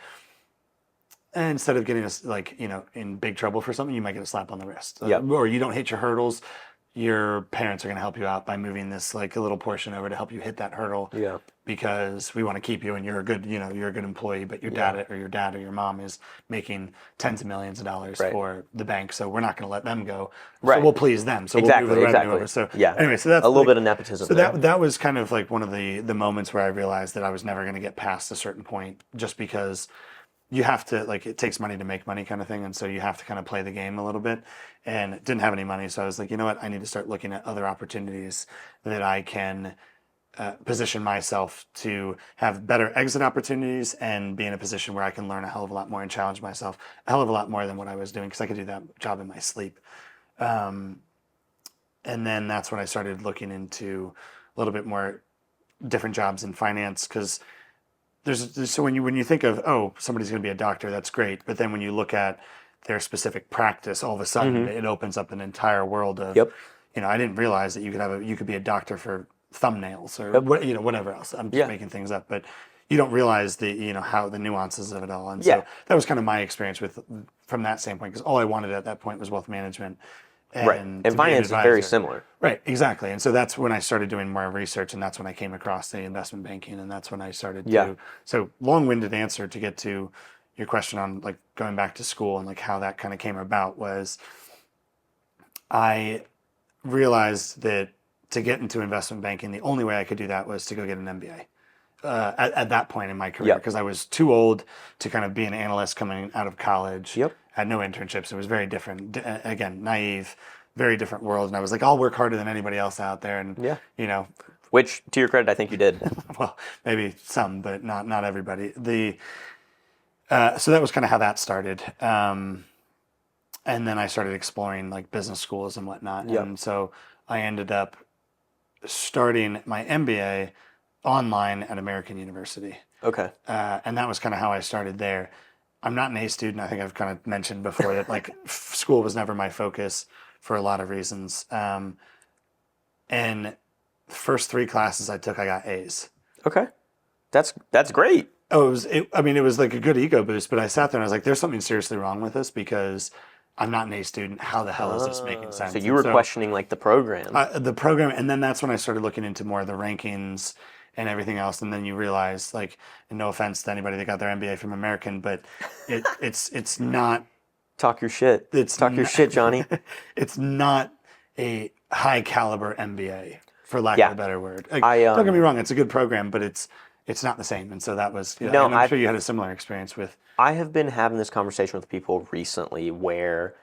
instead of getting in big trouble for something, you might get a slap on the wrist. Or you don't hit your hurdles, your parents are going to help you out by moving this like a little portion over to help you hit that hurdle. Because we want to keep you and you're a good employee, but your dad or your mom is making tens of millions of dollars for the bank, so we're not going to let them go. So we'll please them. So we'll move the revenue over. So anyway, so that's a little bit of nepotism. So that was kind of like one of the moments where I realized that I was never going to get past a certain point, just because you have to, like, it takes money to make money kind of thing. And so you have to kind of play the game a little bit, and didn't have any money. So I was like, you know what? I need to start looking at other opportunities that I can position myself to have better exit opportunities and be in a position where I can learn a hell of a lot more and challenge myself a hell of a lot more than what I was doing, because I could do that job in my sleep. And then that's when I started looking into a little bit more different jobs in finance, because so when you think of, oh, somebody's going to be a doctor, that's great. But then when you look at their specific practice, all of a sudden it opens up an entire world of, I didn't realize that you could be a doctor for thumbnails or whatever else. I'm just making things up, but you don't realize how the nuances of it all. And so that was kind of my experience from that standpoint, because all I wanted at that point was wealth management. And finance is very similar. Right, exactly. And so that's when I started doing more research, and that's when I came across the investment banking, and that's when I started to. So long-winded answer to get to your question on like going back to school and like how that kind of came about was, I realized that to get into investment banking, the only way I could do that was to go get an MBA. At that point in my career, because I was too old to kind of be an analyst coming out of college. Yep. Had no internships. It was very different. Again, naive, very different world. And I was like, I'll work harder than anybody else out there. And, you know. Which, to your credit, I think you did. Well, maybe some, but not everybody. So that was kind of how that started. And then I started exploring like business schools and whatnot. Yep. And so I ended up starting my MBA online at American University. Okay. And that was kind of how I started there. I'm not an A student. I think I've kind of mentioned before that like school was never my focus for a lot of reasons. And the first 3 classes I took, I got A's. Okay. That's great. Oh, it was like a good ego boost, but I sat there and I was like, there's something seriously wrong with this because I'm not an A student. How the hell is this making sense? So you were questioning like the program. The program, and then that's when I started looking into more of the rankings and everything else. And then you realize, like, and no offense to anybody that got their MBA from American, but it's not. Talk your shit. Your shit, Johnny. It's not a high caliber MBA, for lack of a better word. Like, don't get me wrong, it's a good program, but it's not the same. And so that was, and I'm sure you had a similar experience with. I have been having this conversation with people recently where,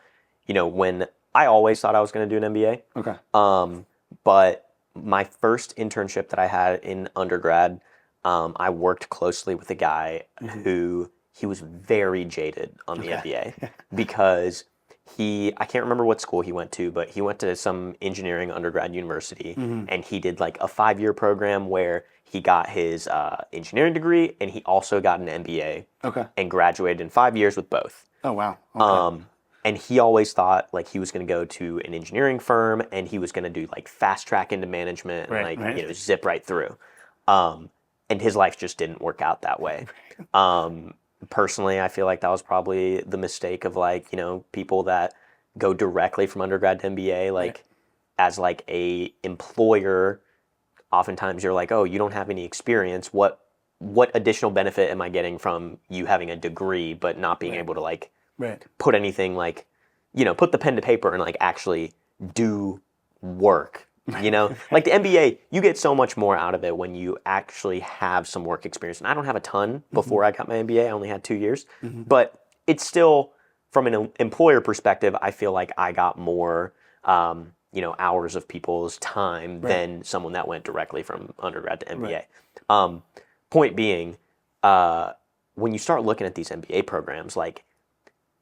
when I always thought I was going to do an MBA. Okay. But my first internship that I had in undergrad, I worked closely with a guy who he was very jaded on the MBA because I can't remember what school he went to, but he went to some engineering undergrad university and he did like a 5-year program where he got his engineering degree and he also got an MBA and graduated in 5 years with both. Oh, wow. Okay. And he always thought like he was going to go to an engineering firm and he was going to do like fast track into management and zip right through. And his life just didn't work out that way. Personally, I feel like that was probably the mistake of like, people that go directly from undergrad to MBA, as like a employer, oftentimes you're like, oh, you don't have any experience. What additional benefit am I getting from you having a degree, but not being able to like put anything like, put the pen to paper and like actually do work, like the MBA, you get so much more out of it when you actually have some work experience. And I don't have a ton before I got my MBA. I only had 2 years, but it's still from an employer perspective, I feel like I got more, hours of people's time than someone that went directly from undergrad to MBA. Point being, when you start looking at these MBA programs, like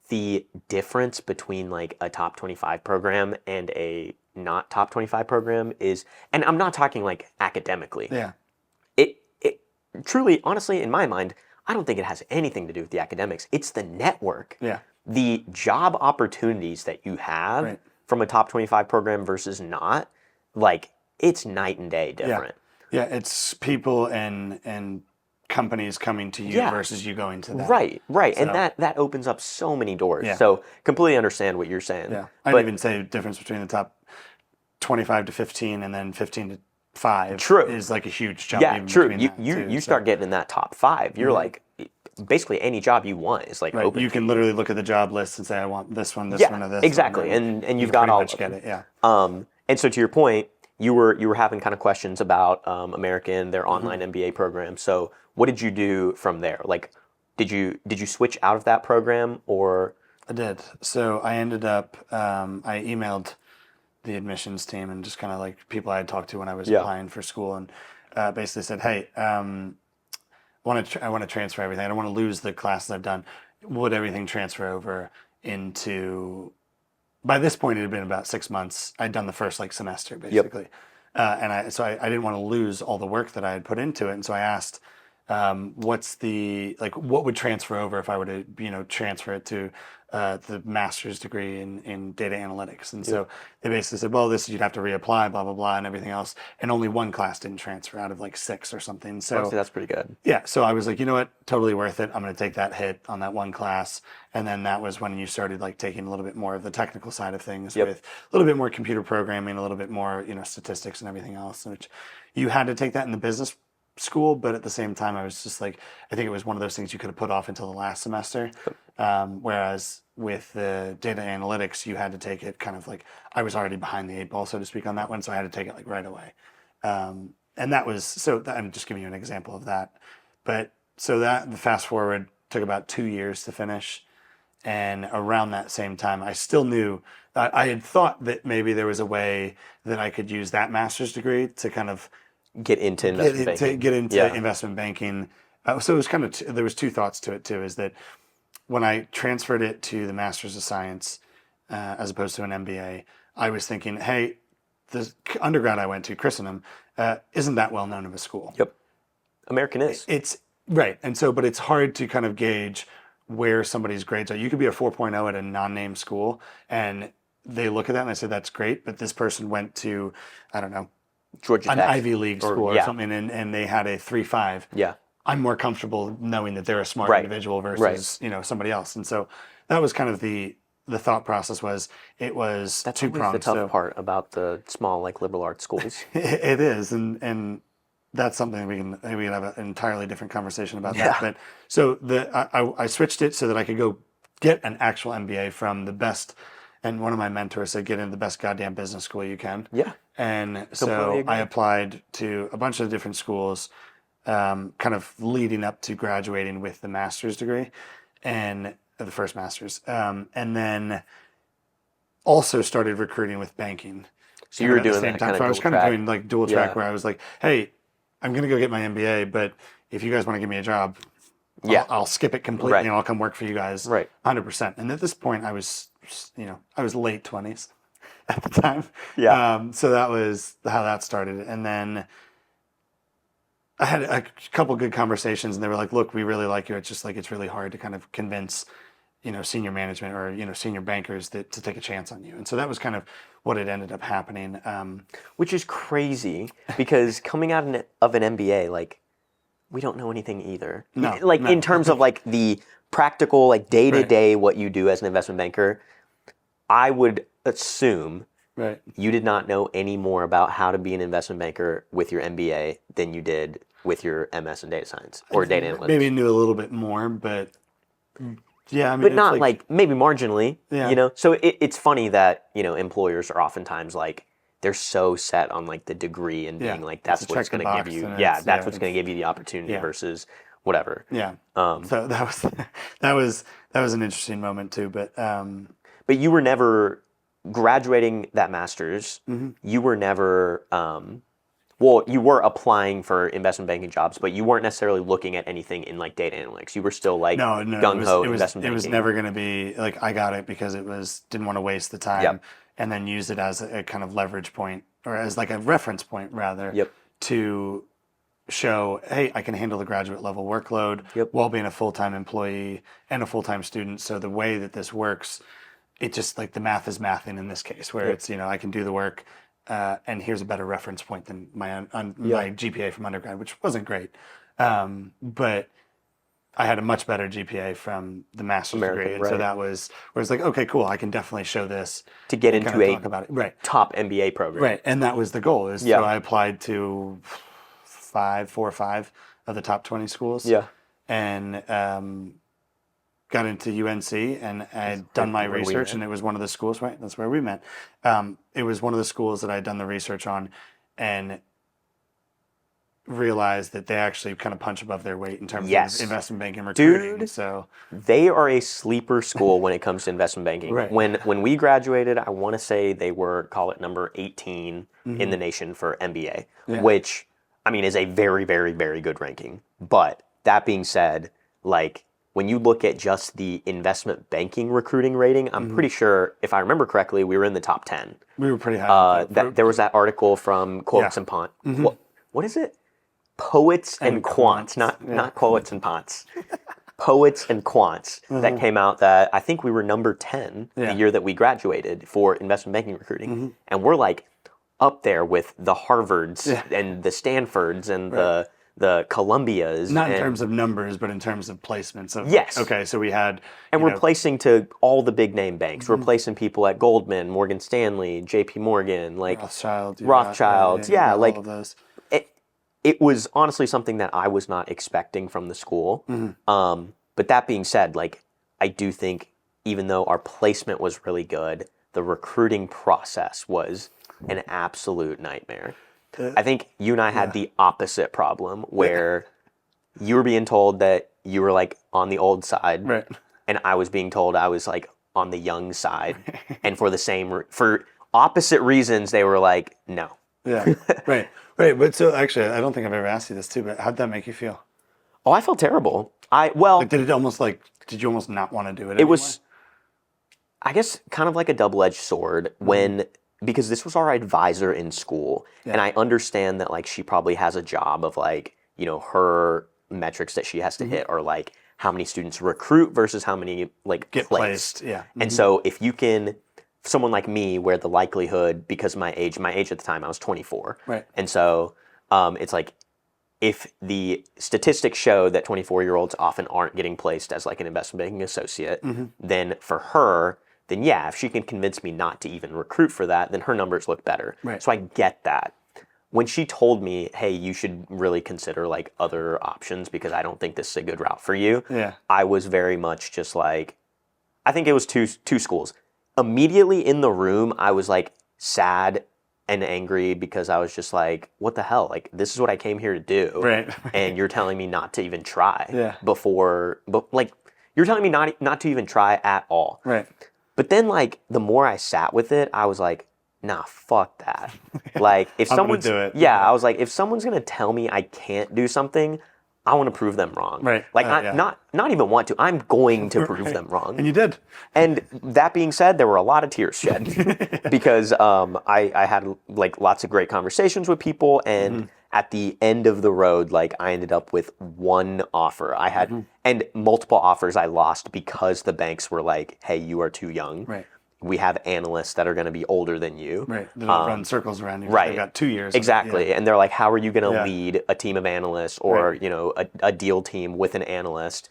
the difference between like a top 25 program and a not top 25 program is, and I'm not talking like academically. Yeah. It truly, honestly, in my mind, I don't think it has anything to do with the academics. It's the network. Yeah. The job opportunities that you have from a top 25 program versus not, like it's night and day different. Yeah, it's people and companies coming to you versus you going to them. Right. So, and that opens up so many doors. Yeah. So completely understand what you're saying. Yeah. I'd even say the difference between the top 25 to 15 and then 15 to 5 is like a huge jump. Yeah, true. You start getting in that top 5. You're like, basically any job you want is like open. You can literally look at the job list and say, I want this one, this one, or this exactly. one. And you've got all of them. Get it, yeah. And so to your point, you were having kind of questions about American, their online MBA program. So what did you do from there? Like, did you switch out of that program or? I did. So I ended up, I emailed the admissions team and just kind of like people I had talked to when I was applying for school and basically said, hey, I want to transfer everything. I don't want to lose the classes I've done. Would everything transfer over into? By this point, it had been about 6 months. I'd done the first semester basically, and I didn't want to lose all the work that I had put into it. And so I asked, what's the what would transfer over if I were to transfer it to the master's degree in data analytics? And so they basically said, well, you'd have to reapply, blah blah blah, and everything else. And only one class didn't transfer out of 6 or something. So honestly, that's pretty good. Yeah. So I was like, you know what, totally worth it. I'm going to take that hit on that one class. And then that was when you started taking a little bit more of the technical side of things with a little bit more computer programming, a little bit more statistics and everything else, which you had to take that in the business school, but at the same time I was just I think it was one of those things you could have put off until the last semester. Whereas with the data analytics, you had to take it kind of like, I was already behind the 8 ball, so to speak, on that one, so I had to take it like right away. And that was, I'm just giving you an example of that. But so that, the fast forward, took about 2 years to finish. And around that same time, I still knew, I had thought that maybe there was a way that I could use that master's degree to kind of get into investment banking. Get into investment banking. So it was kind of, there was 2 thoughts to it too, is that when I transferred it to the Master's of Science, as opposed to an MBA, I was thinking, hey, the undergrad I went to, Christendom, isn't that well known of a school. Yep. American is. It's right. And so, but it's hard to kind of gauge where somebody's grades are. You could be a 4.0 at a non-name school, and they look at that and they say, that's great, but this person went to, I don't know, Georgia an Tech. Ivy League school or something, and they had a 3.5. Yeah. I'm more comfortable knowing that they're a smart individual versus somebody else. And so that was kind of the thought process. Was it was that's 2 prongs. That's the tough part about the small liberal arts schools. It is, and that's something we can have an entirely different conversation about that. But so I switched it so that I could go get an actual MBA from the best. And one of my mentors said, get into the best goddamn business school you can. Yeah. And so I applied to a bunch of different schools, kind of leading up to graduating with the master's degree, and the first master's, and then also started recruiting with banking. So you were doing that kind of dual track. So I was kind of doing like dual track, where I was like, hey, I'm going to go get my MBA, but if you guys want to give me a job, I'll skip it completely and I'll come work for you guys 100%. And at this point, I was late 20s at the time. Yeah. So that was how that started. And then I had a couple good conversations, and they were like, look, we really like you. It's just like, it's really hard to kind of convince, senior management or, senior bankers to take a chance on you. And so that was kind of what had ended up happening. Which is crazy, because coming out of an MBA, we don't know anything either. No. In terms of the practical, day-to-day what you do as an investment banker, I would assume you did not know any more about how to be an investment banker with your MBA than you did with your MS in data science or data analytics. Maybe knew a little bit more, but yeah, I mean, but not maybe marginally. Yeah. So it's funny that employers are oftentimes they're so set on the degree and being that's what's going to give you that's what's going to give you the opportunity versus whatever. Yeah. So that was an interesting moment too, but you were never graduating that master's. Mm-hmm. You were never you were applying for investment banking jobs, but you weren't necessarily looking at anything in data analytics. You were still gung-ho investment banking. It was never going to be I got it because didn't want to waste the time and then use it as a kind of leverage point, or as a reference point rather, to show, hey, I can handle the graduate level workload while being a full-time employee and a full-time student. So the way that this works, it just the math is mathing in this case, where it's, I can do the work, and here's a better reference point than my GPA from undergrad, which wasn't great. But I had a much better GPA from the master's degree. And so that was where it's okay, cool. I can definitely show this to get into talk about it. Top MBA program. Right. And that was the goal so I applied to 4 or 5 of the top 20 schools. Yeah. And, got into UNC, and I had done my research, and it was one of the schools, right? That's where we met. It was one of the schools that I had done the research on, and realized that they actually kind of punch above their weight in terms of investment banking recruiting. Dude, so they are a sleeper school when it comes to investment banking. Right. When we graduated, I want to say they were, call it number 18 in the nation for MBA, which, I mean, is a very, very, very good ranking. But that being said, when you look at just the investment banking recruiting rating, I'm pretty sure, if I remember correctly, we were in the top 10. We were pretty high. There was that article from Quotes and Pont. What is it? Poets and Quants, not Quotes and Ponts. Poets and Quants that came out that I think we were number 10 the year that we graduated for investment banking recruiting. And we're up there with the Harvards and the Stanfords and the Columbias. Not in terms of numbers, but in terms of placements. Yes. Okay, so we had... And we're placing to all the big name banks. We're placing people at Goldman, Morgan Stanley, JP Morgan, Rothschild. All of those. It was honestly something that I was not expecting from the school. But that being said, I do think even though our placement was really good, the recruiting process was an absolute nightmare. I think you and I had the opposite problem where you were being told that you were like on the old side, Right. and I was being told I was like on the young side, and for opposite reasons, they were like, no. Yeah. Right. But so actually, I don't think I've ever asked you this too, but how'd that make you feel? Oh, I felt terrible. Did you almost not want to do it anymore? It was, I guess, kind of like a double-edged sword because this was our advisor in school, and I understand that like she probably has a job of like, her metrics that she has to hit are like how many students recruit versus how many like get placed. Yeah. And so if you can, someone like me, where the likelihood, because my age at the time, I was 24. Right. And so it's like, if the statistics show that 24-year-olds often aren't getting placed as like an investment banking associate, then for her, then yeah, if she can convince me not to even recruit for that, then her numbers look better. Right. So I get that. When she told me, hey, you should really consider like other options because I don't think this is a good route for you, I was very much just like, I think it was two schools. Immediately in the room, I was like sad and angry because I was just like, what the hell? Like, this is what I came here to do. Right. And you're telling me not to even try Yeah. you're telling me not to even try at all. Right. But then like, the more I sat with it, I was like, nah, fuck that. Like, if someone's, do it. I was like, if someone's going to tell me I can't do something, I want to prove them wrong. Right. Like, not even want to. I'm going to prove them wrong. And you did. And that being said, there were a lot of tears shed because I had like lots of great conversations with people, and at the end of the road, like I ended up with one offer. I had and multiple offers I lost because the banks were like, "Hey, you are too young. Right. We have analysts that are going to be older than you. Right. They don't run circles around you. Right. They've got 2 years. Exactly. And they're like, how are you going to lead a team of analysts or, a deal team with an analyst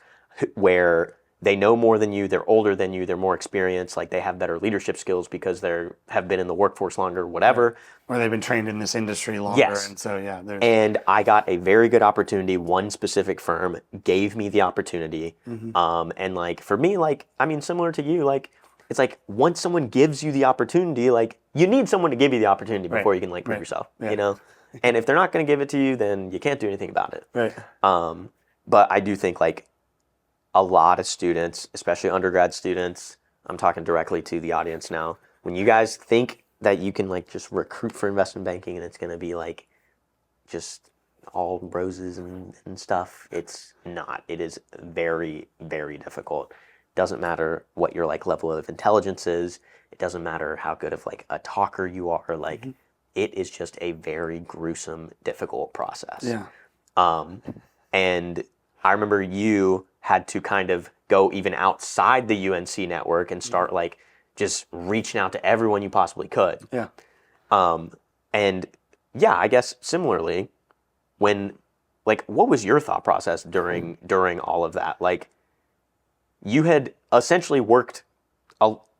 where they know more than you, they're older than you, they're more experienced, like they have better leadership skills because they have been in the workforce longer, whatever. Or they've been trained in this industry longer. Yes. And so, And I got a very good opportunity. One specific firm gave me the opportunity. And like, for me, like, I mean, similar to you, like, it's like once someone gives you the opportunity, like you need someone to give you the opportunity before you can like prove yourself, And if they're not going to give it to you, then you can't do anything about it. Right. But I do think like a lot of students, especially undergrad students, I'm talking directly to the audience now. When you guys think that you can like just recruit for investment banking and it's going to be like just all roses and stuff, it's not. It is very, very difficult. Doesn't matter what your like level of intelligence is. It doesn't matter how good of like a talker you are. Like it is just a very gruesome, difficult process. Yeah. And I remember you had to kind of go even outside the UNC network and start like just reaching out to everyone you possibly could. Yeah. And yeah, I guess similarly, when like what was your thought process during all of that? Like, you had essentially worked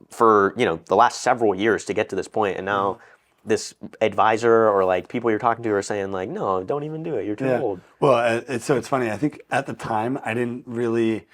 for, the last several years to get to this point, and now this advisor or like people you're talking to are saying like, no, don't even do it. You're too old. Well, it's funny. I think at the time I didn't really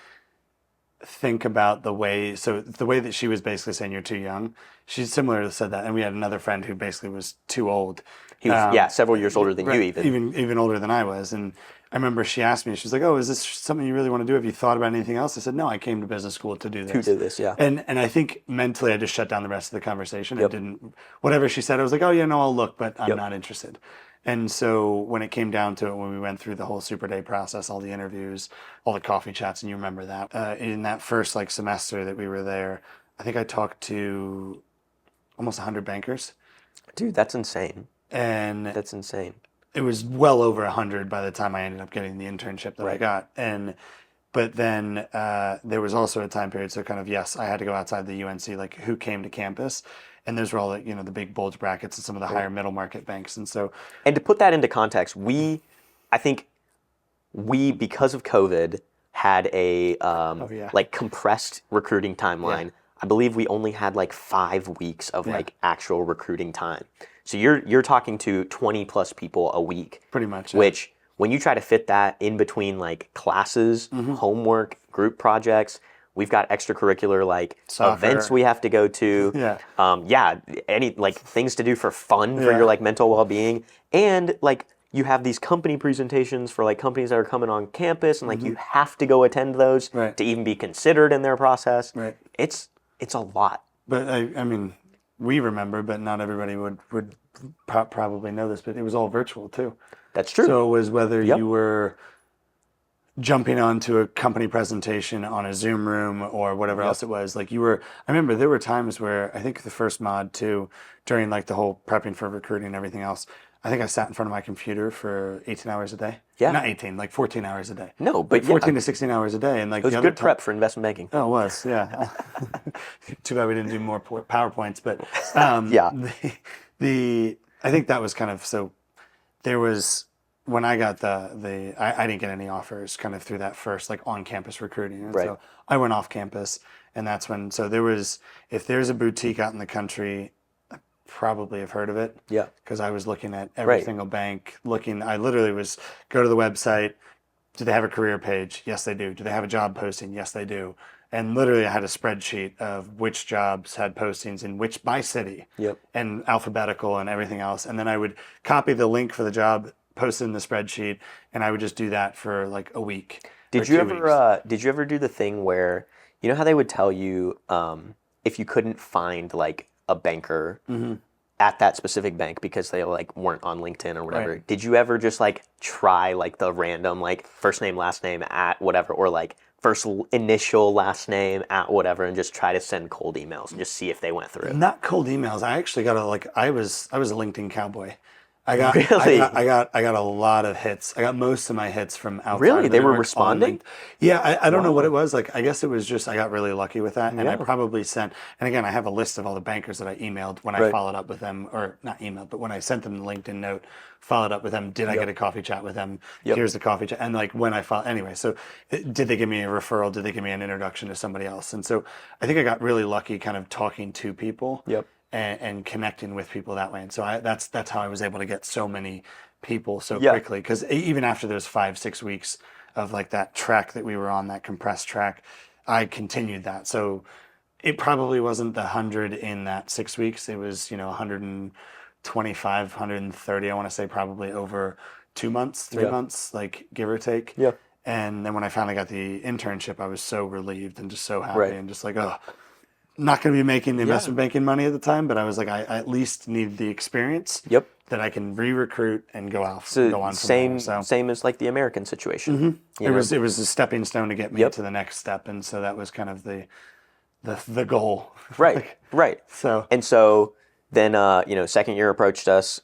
think about the way that she was basically saying you're too young. She similarly said that, and we had another friend who basically was too old. He was several years older than you even older than I was. And I remember she asked me, she was like, oh, is this something you really want to do? Have you thought about anything else? I said, no, I came to business school to do this. Yeah. And I think mentally I just shut down the rest of the conversation. I didn't, whatever she said, I was like, oh yeah, no, I'll look, but I'm not interested. And so when it came down to it, when we went through the whole super day process, all the interviews, all the coffee chats, and you remember that, in that first like semester that we were there, I think I talked to almost 100 bankers. Dude, that's insane. And that's insane. It was well over 100 by the time I ended up getting the internship that I got. But then there was also a time period. So kind of, yes, I had to go outside the UNC, like who came to campus. And those were all the, the big bulge brackets and some of the higher middle market banks. And so, and to put that into context, I think because of COVID had a like compressed recruiting timeline. I believe we only had like 5 weeks of like actual recruiting time. So you're talking to 20 plus people a week. Pretty much. Which when you try to fit that in between like classes, homework, group projects, We've got extracurricular like Soccer. events we have to go to. Any like things to do for fun for your like mental well-being, and like you have these company presentations for like companies that are coming on campus, and like you have to go attend those to even be considered in their process. Right. It's a lot. But I mean, we remember, but not everybody would probably know this, but it was all virtual too. That's true. So it was whether you were jumping onto a company presentation on a Zoom room or whatever else it was. Like I remember there were times where I think the first mod too, during like the whole prepping for recruiting and everything else, I think I sat in front of my computer for 18 hours a day. Yeah. Not 18, like 14 hours a day. No, but like 14 to 16 hours a day. And like it was good prep for investment banking. Oh, it was, yeah. Too bad we didn't do more PowerPoints, but I think that was kind of, so there was, when I got I didn't get any offers kind of through that first like on-campus recruiting. And so I went off campus, and that's when, so there was, if there's a boutique out in the country, probably have heard of it. Yeah. Because I was looking at every single bank, I literally was go to the website. Do they have a career page? Yes, they do. Do they have a job posting? Yes, they do. And literally I had a spreadsheet of which jobs had postings in which by city. Yep. And alphabetical and everything else. And then I would copy the link for the job, post it in the spreadsheet, and I would just do that for like a week. Did you ever do the thing where, you know how they would tell you if you couldn't find like a banker at that specific bank because they like weren't on LinkedIn or whatever. Right. Did you ever just like try like the random like first name, last name at whatever, or like first initial, last name at whatever, and just try to send cold emails and just see if they went through? Not cold emails. I actually got I was a LinkedIn cowboy. I got a lot of hits. I got most of my hits from outside. Really? They were responding? Yeah, I don't know what it was. Like, I guess it was just, I got really lucky with that. And I probably sent, and again, I have a list of all the bankers that I emailed when I followed up with them, or not emailed, but when I sent them the LinkedIn note, followed up with them. Did I get a coffee chat with them? Here's the coffee chat. And like when I followed, anyway, so did they give me a referral? Did they give me an introduction to somebody else? And so I think I got really lucky kind of talking to people. Yep. And connecting with people that way. And so that's how I was able to get so many people so quickly. Because even after those 5-6 weeks of like that track that we were on, that compressed track, I continued that. So it probably wasn't the 100 in that 6 weeks. It was, 125, 130, I want to say, probably over 2 months, 3 months, like give or take. Yeah. And then when I finally got the internship, I was so relieved and just so happy and just like, oh, not going to be making the investment banking money at the time, but I was like, I at least need the experience that I can re-recruit and go on from there. Same as like the American situation. It was a stepping stone to get me to the next step, and so that was kind of the goal. Right, right. So then second year approached us.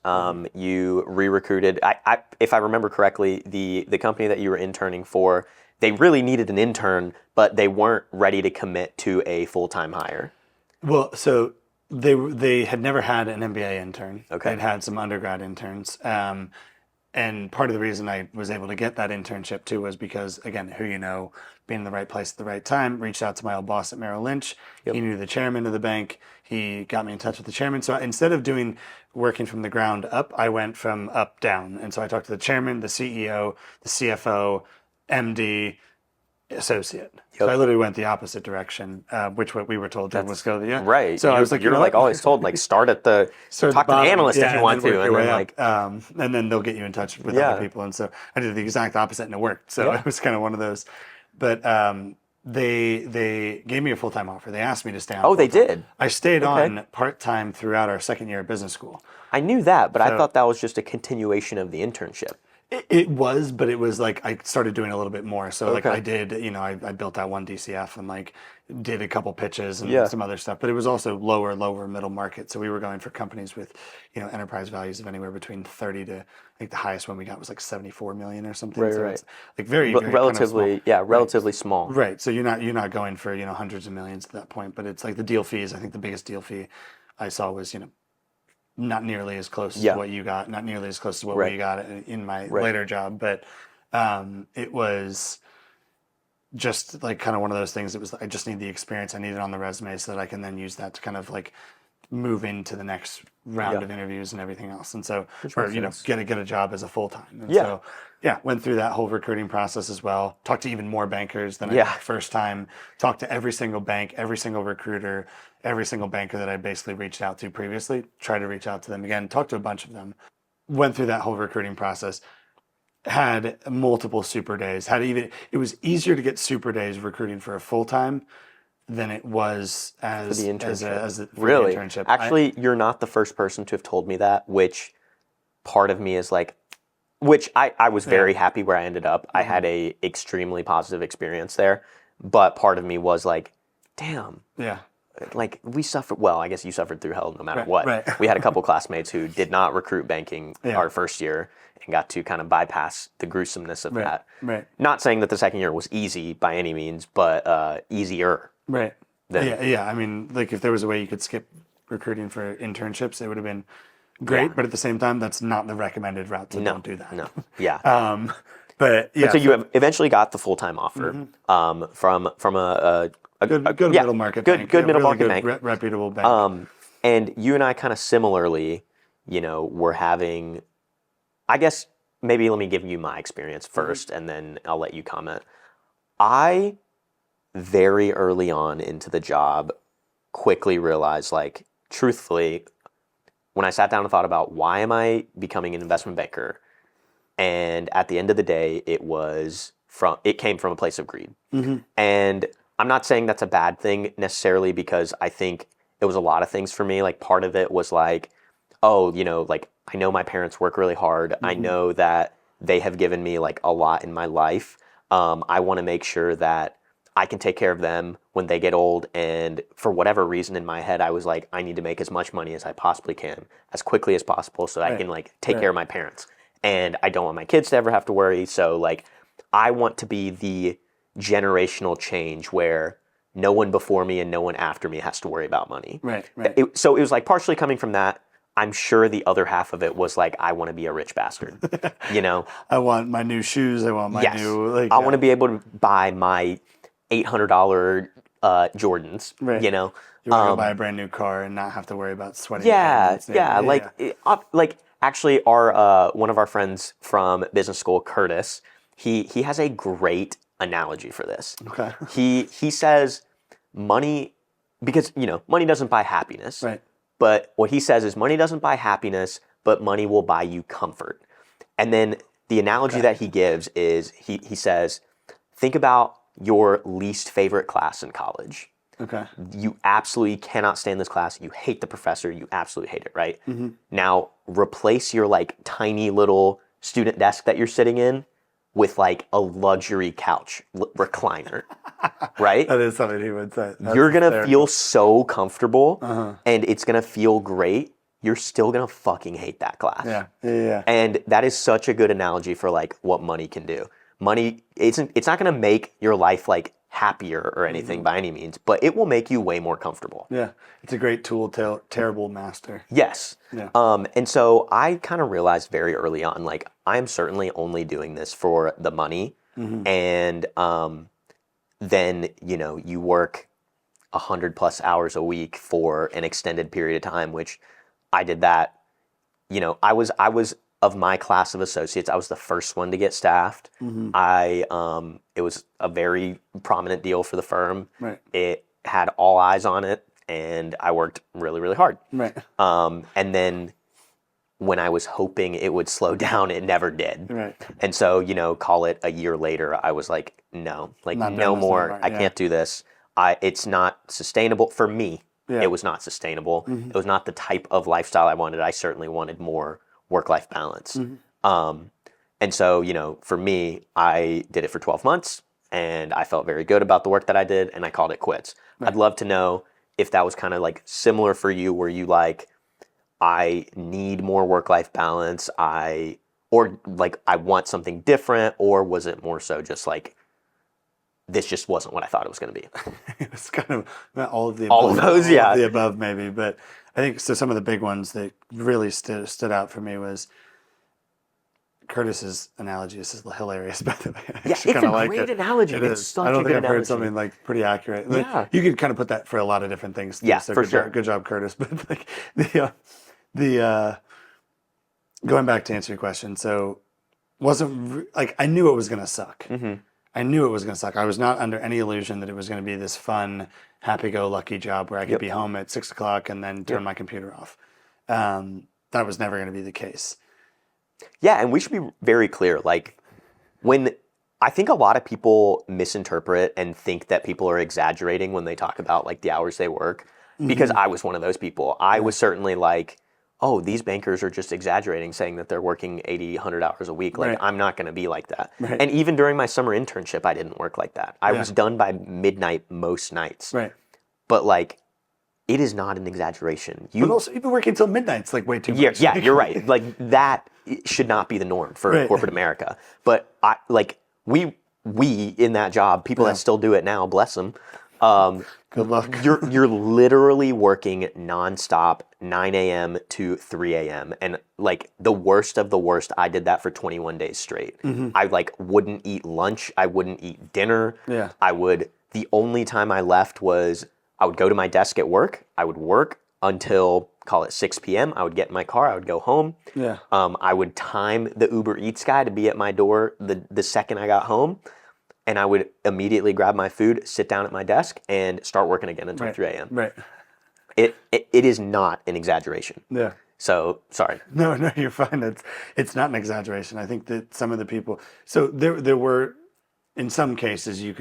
You re-recruited. I if I remember correctly, the company that you were interning for, they really needed an intern, but they weren't ready to commit to a full-time hire. Well, so they had never had an MBA intern. Okay. They'd had some undergrad interns. And part of the reason I was able to get that internship too was because, again, being in the right place at the right time, reached out to my old boss at Merrill Lynch. Yep. He knew the chairman of the bank. He got me in touch with the chairman. So instead of working from the ground up, I went from up down. And so I talked to the chairman, the CEO, the CFO, MD, associate. Yep. So I literally went the opposite direction, which what we were told to was go. Yeah, right. So I was like, you're like always told, like start at the talk to the analyst if you want to, and then like, and then they'll get you in touch with other people. And so I did the exact opposite, and it worked. So it was kind of one of those. But they gave me a full-time offer. They asked me to stay on. Oh, they did. I stayed on part-time throughout our second year of business school. I knew that, but I thought that was just a continuation of the internship. It was, but it was like I started doing a little bit more. So like I did, I built out one DCF and like did a couple pitches and some other stuff. But it was also lower middle market. So we were going for companies with, enterprise values of anywhere between 30 to, I think the highest one we got was like 74 million or something. Right, so right. It's like very relatively, kind of relatively small. Right. So you're not going for hundreds of millions at that point. But it's like the deal fees. I think the biggest deal fee I saw was not nearly as close as what you got, not nearly as close to what we got in my later job, but it was just like kind of one of those things. It was, I just need the experience I needed on the resume so that I can then use that to kind of like move into the next round of interviews and everything else. And so, or, get a job as a full-time. And so, went through that whole recruiting process as well. Talked to even more bankers than I did the first time. Talked to every single bank, every single recruiter, every single banker that I basically reached out to previously. Tried to reach out to them again. Talked to a bunch of them. Went through that whole recruiting process. Had multiple super days. It was easier to get super days recruiting for a full-time than it was as for the internship. As the internship. Actually, you're not the first person to have told me that, which part of me is like, which I was very happy where I ended up. I had a extremely positive experience there, but part of me was like, damn. Yeah. Like we suffered, well, I guess you suffered through hell no matter what. Right. We had a couple classmates who did not recruit banking our first year and got to kind of bypass the gruesomeness of that. Right. Not saying that the second year was easy by any means, but easier. Right. Yeah. I mean, like if there was a way you could skip recruiting for internships, it would have been great. But at the same time, that's not the recommended route. So don't do that. No. Yeah. But yeah. So you have eventually got the full-time offer from a good middle market bank. Good middle market bank. Reputable bank. And you and I kind of similarly, were having, I guess maybe let me give you my experience first and then I'll let you comment. I very early on into the job quickly realized, like, truthfully, when I sat down and thought about why am I becoming an investment banker, and at the end of the day, it came from a place of greed. And I'm not saying that's a bad thing necessarily, because I think it was a lot of things for me. Like part of it was like, like I know my parents work really hard. I know that they have given me like a lot in my life. I want to make sure that I can take care of them when they get old. And for whatever reason in my head, I was like, I need to make as much money as I possibly can as quickly as possible so I can like take care of my parents. And I don't want my kids to ever have to worry. So like, I want to be the generational change where no one before me and no one after me has to worry about money. Right. So it was like partially coming from that. I'm sure the other half of it was like, I want to be a rich bastard, I want my new shoes. I want my new, I want to be able to buy my $800 Jordans, You want to go buy a brand new car and not have to worry about sweating. Like actually our, one of our friends from business school, Curtis, he has a great analogy for this. Okay. He says money, because money doesn't buy happiness. Right. But what he says is money doesn't buy happiness, but money will buy you comfort. And then the analogy that he gives is he says, think about your least favorite class in college. Okay. You absolutely cannot stand this class. You hate the professor. You absolutely hate it, right? Now replace your like tiny little student desk that you're sitting in with like a luxury couch recliner, right? That is something he would say. You're going to feel so comfortable and it's going to feel great. You're still going to fucking hate that class. Yeah. And that is such a good analogy for like what money can do. Money, it's not going to make your life like happier or anything by any means, but it will make you way more comfortable. Yeah. It's a great tool, terrible master. Yes. Yeah. And so I kind of realized very early on, like, I'm certainly only doing this for the money. And then, you work 100+ hours a week for an extended period of time, which I did that. I was of my class of associates, I was the first one to get staffed. It was a very prominent deal for the firm. Right. It had all eyes on it, and I worked really, really hard. Right. And then when I was hoping it would slow down, it never did. Right. And so, call it a year later, I was like, no more. I can't do this. It's not sustainable for me. Yeah. It was not sustainable. It was not the type of lifestyle I wanted. I certainly wanted more work-life balance. And so, for me, I did it for 12 months and I felt very good about the work that I did and I called it quits. Right. I'd love to know if that was kind of like similar for you, where you like, I need more work-life balance, or like I want something different, or was it more so just like, this just wasn't what I thought it was going to be? It's kind of all of the above. All of those, yeah. All of the above, maybe. But I think so. Some of the big ones that really stood out for me was Curtis's analogy. This is hilarious, by the way. Yeah, it's a great analogy. It's such I don't a think good I've analogy. heard something like pretty accurate. Yeah. You could kind of put that for a lot of different things. Too, yeah, so for good sure. Good job, Curtis. But like going back to answer your question, so like I knew it was gonna suck. I knew it was gonna suck. I was not under any illusion that it was gonna be this fun, happy-go-lucky job where I could be home at 6 o'clock and then turn my computer off. That was never gonna be the case. Yeah, and we should be very clear. Like, when I think a lot of people misinterpret and think that people are exaggerating when they talk about like the hours they work, because I was one of those people. I was certainly like, oh, these bankers are just exaggerating, saying that they're working 80, 100 hours a week. Like, I'm not going to be like that. And even during my summer internship, I didn't work like that. I was done by midnight most nights. But like, it is not an exaggeration. But also, you've been working until midnight. It's like way too much. Yeah, you're right. Like, that should not be the norm for corporate America. But we in that job, people that still do it now, bless them. Good luck. You're literally working nonstop, 9 a.m. to 3 a.m. And like the worst of the worst, I did that for 21 days straight. I like wouldn't eat lunch. I wouldn't eat dinner. The only time I left was I would go to my desk at work. I would work until, call it 6 p.m. I would get in my car. I would go home. I would time the Uber Eats guy to be at my door the second I got home. And I would immediately grab my food, sit down at my desk, and start working again until 3 a.m. It is not an exaggeration. So, sorry. No, you're fine. It's not an exaggeration. I think that some of the people... So there were, in some cases, you'd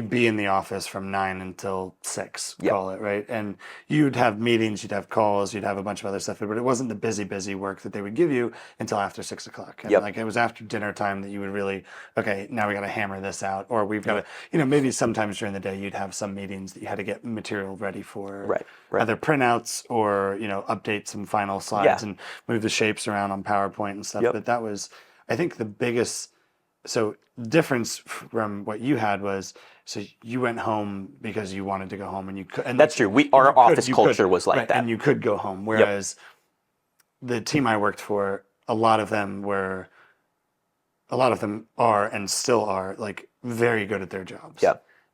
be in the office from 9 until 6, call it, right? And you'd have meetings, you'd have calls, you'd have a bunch of other stuff, but it wasn't the busy work that they would give you until after 6 o'clock. And like it was after dinner time that you would really, okay, now we got to hammer this out, or we've got to, maybe sometimes during the day you'd have some meetings that you had to get material ready for, either printouts or, update some final slides and move the shapes around on PowerPoint and stuff. But that was, I think, the biggest... So difference from what you had was, so you went home because you wanted to go home, and you could. And that's true. Our office culture was like that, and you could go home. Whereas the team I worked for, a lot of them are and still are like very good at their jobs.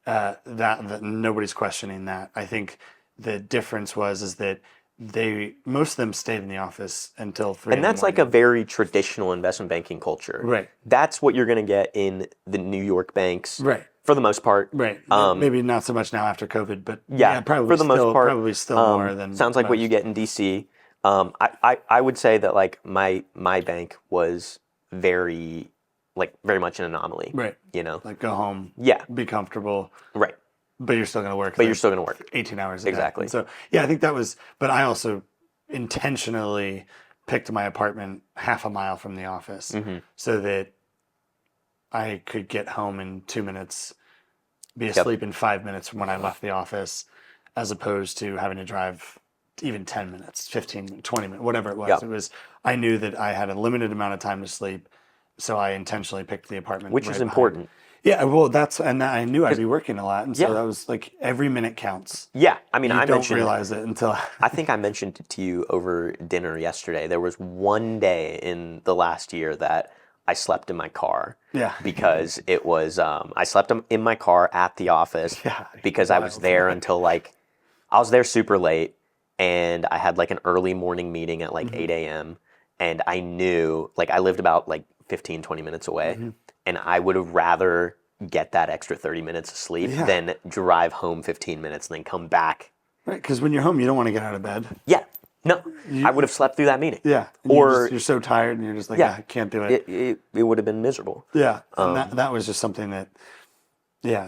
That nobody's questioning that. I think the difference is that most of them stayed in the office until 3 and that's like a very traditional investment banking culture. That's what you're going to get in the New York banks. For the most part. Maybe not so much now after COVID, but probably for the most part, probably still more than... Sounds like what you get in DC. I would say that like my bank was very much an anomaly. Like go home. Be comfortable. But you're still going to work. 18 hours a day. Exactly. So, I think that was... But I also intentionally picked my apartment half a mile from the office so that I could get home in 2 minutes, be asleep in 5 minutes from when I left the office, as opposed to having to drive even 10 minutes, 15, 20 minutes, whatever it was. I knew that I had a limited amount of time to sleep, so I intentionally picked the apartment. Which is important. Yeah, well, and I knew I'd be working a lot, and so that was like every minute counts. Yeah, I mean, I don't realize it until... I think I mentioned it to you over dinner yesterday. There was one day in the last year that I slept in my car. Because it was, I slept in my car at the office because I was there until I was there super late, and I had like an early morning meeting at like 8 a.m. And I knew, I lived about 15, 20 minutes away. And I would have rather get that extra 30 minutes of sleep than drive home 15 minutes and then come back. Right, because when you're home, you don't want to get out of bed. No, I would have slept through that meeting. Or you're so tired and you're just like, I can't do it. It would have been miserable. And that was just something that,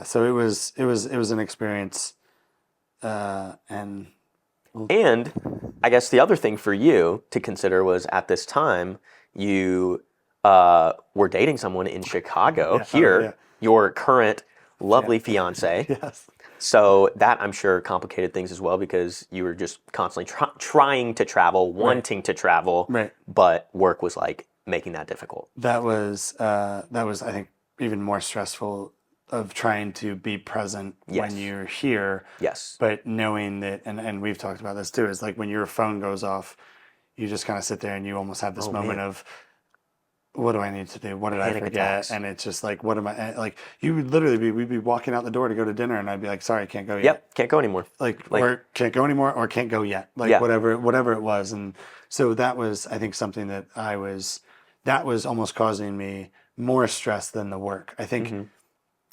so it was an experience. And I guess the other thing for you to consider was at this time, you were dating someone in Chicago your current lovely fiance. So that, I'm sure, complicated things as well, because you were just constantly trying to travel, wanting to travel, but work was making that difficult. That was, I think, even more stressful, of trying to be present when you're here. But knowing that, and we've talked about this too, is like when your phone goes off, you just kind of sit there and you almost have this moment of, what do I need to do? What did I Panic forget? attacks. And it's just like, what am I, like, you would literally be, we'd be walking out the door to go to dinner and I'd be like, sorry, I can't go yet. Yep, can't go anymore. Like, or can't go anymore, or can't go yet. Like, whatever it was. And so that was, I think, something that that was almost causing me more stress than the work. I think,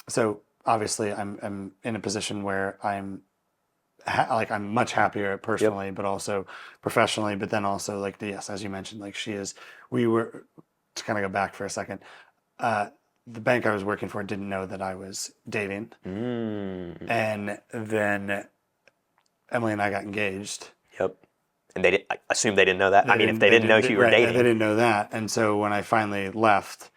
so obviously I'm in a position where I'm much happier personally, but also professionally. But then also, like, yes, as you mentioned, like, we were, to kind of go back for a second, the bank I was working for didn't know that I was dating. And then Emily and I got engaged. Yep. And I assume they didn't know that. I mean, if they didn't know you were dating. They didn't know that. And so when I finally left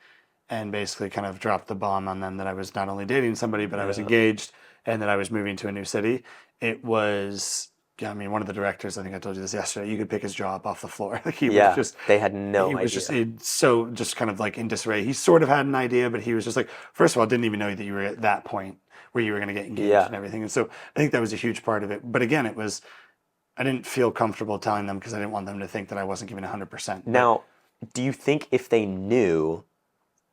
and basically kind of dropped the bomb on them that I was not only dating somebody, but I was engaged and that I was moving to a new city, it was, I mean, one of the directors, I think I told you this yesterday, you could pick his jaw up off the floor. He was just, they had no idea. He was just kind of like in disarray. He sort of had an idea, but he was just like, first of all, didn't even know that you were at that point where you were going to get engaged and everything. And so I think that was a huge part of it. But again, I didn't feel comfortable telling them because I didn't want them to think that I wasn't giving 100%. Now, do you think if they knew,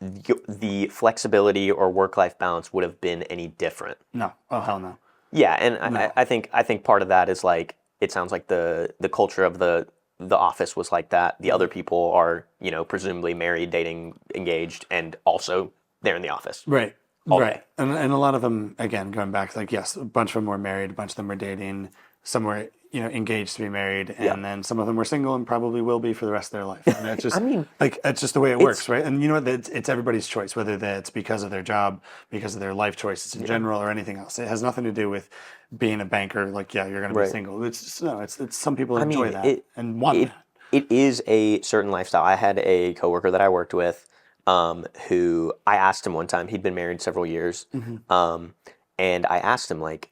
the flexibility or work-life balance would have been any different? No. Oh, hell no. Yeah, and no. I think part of that is like, it sounds like the culture of the office was like that. The other people are, presumably married, dating, engaged, and also they're in the office. Right. Right. And a lot of them, again, going back, like, yes, a bunch of them were married, a bunch of them were dating, some were, engaged to be married, and then some of them were single and probably will be for the rest of their life. And it's just, it's just the way it works, right? And you know what, it's everybody's choice, whether that's because of their job, because of their life choices in general, or anything else. It has nothing to do with being a banker, like, you're going to be single. It's just, no, it's some people enjoy that and want that. It is a certain lifestyle. I had a coworker that I worked with, who I asked him one time, he'd been married several years, and I asked him, like,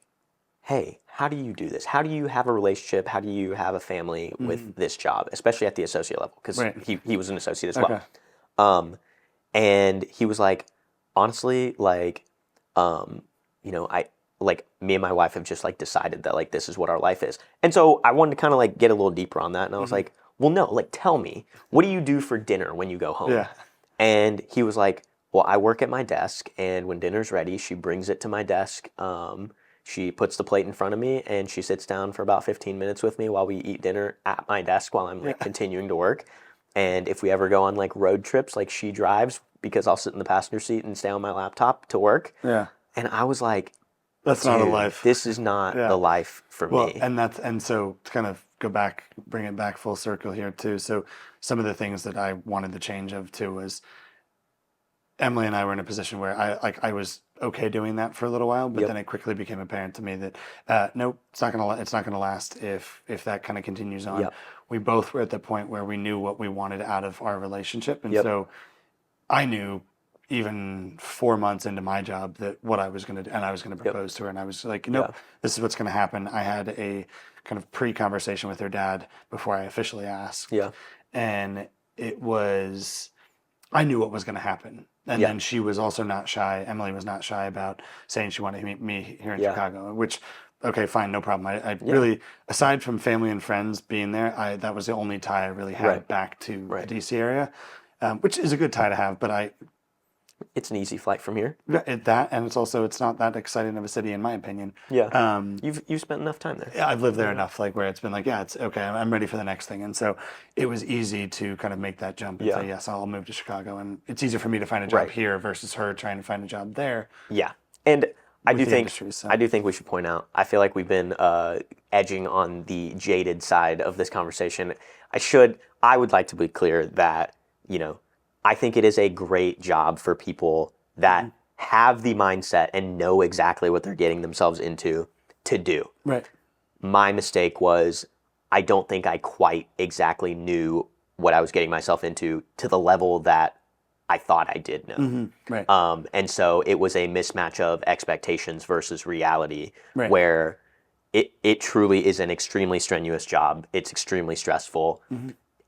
hey, how do you do this? How do you have a relationship? How do you have a family with this job, especially at the associate level? Because he was an associate as well. And he was like, honestly, like, I, like, me and my wife have just, like, decided that, like, this is what our life is. And so I wanted to kind of, like, get a little deeper on that. And I was like, well, no, like, tell me, what do you do for dinner when you go home? Yeah. And he was like, well, I work at my desk, and when dinner's ready, she brings it to my desk. She puts the plate in front of me, and she sits down for about 15 minutes with me while we eat dinner at my desk while I'm, like, continuing to work. And if we ever go on, like, road trips, like, she drives because I'll sit in the passenger seat and stay on my laptop to work. Yeah. And I was like, that's not a life. This is not the life for me. And so to kind of go back, bring it back full circle here too. So some of the things that I wanted the change of too was Emily and I were in a position where I was okay doing that for a little while, but then it quickly became apparent to me that nope, it's not gonna last if that kind of continues on. We both were at the point where we knew what we wanted out of our relationship, and so I knew even 4 months into my job that what I was going to do, and I was going to propose to her, and I was like, nope, this is what's going to happen. I had a kind of pre-conversation with her dad before I officially asked. Yeah. And it was, I knew what was going to happen. And then she was also not shy. Emily was not shy about saying she wanted to meet me here in Chicago, which, okay, fine, no problem. I really, aside from family and friends being there, that was the only tie I really had back to the DC area, which is a good tie to have, but it's an easy flight from here. And it's not that exciting of a city in my opinion. Yeah. You've spent enough time there. Yeah, I've lived there enough, like, where it's been like, it's okay, I'm ready for the next thing. And so it was easy to kind of make that jump and say, yes, I'll move to Chicago. And it's easier for me to find a job here versus her trying to find a job there. Yeah. And I do think we should point out, I feel like we've been edging on the jaded side of this conversation. I would like to be clear that, I think it is a great job for people that have the mindset and know exactly what they're getting themselves into to do. Right. My mistake was I don't think I quite exactly knew what I was getting myself into to the level that I thought I did know. Right. And so it was a mismatch of expectations versus reality, where it truly is an extremely strenuous job. It's extremely stressful.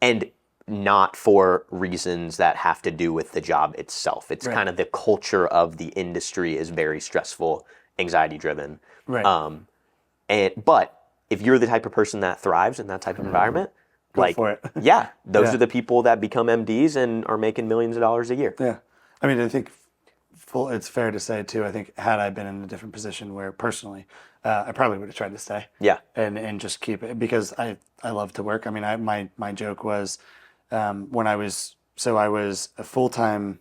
And not for reasons that have to do with the job itself. It's kind of the culture of the industry is very stressful, anxiety driven. Right. But if you're the type of person that thrives in that type of environment, Go for it. Yeah, those are the people that become MDs and are making millions of dollars a year. Yeah. I mean, I think it's fair to say, too, I think had I been in a different position where personally, I probably would have tried to stay. Yeah. And just keep it because I love to work. I mean, my joke was when I was a full-time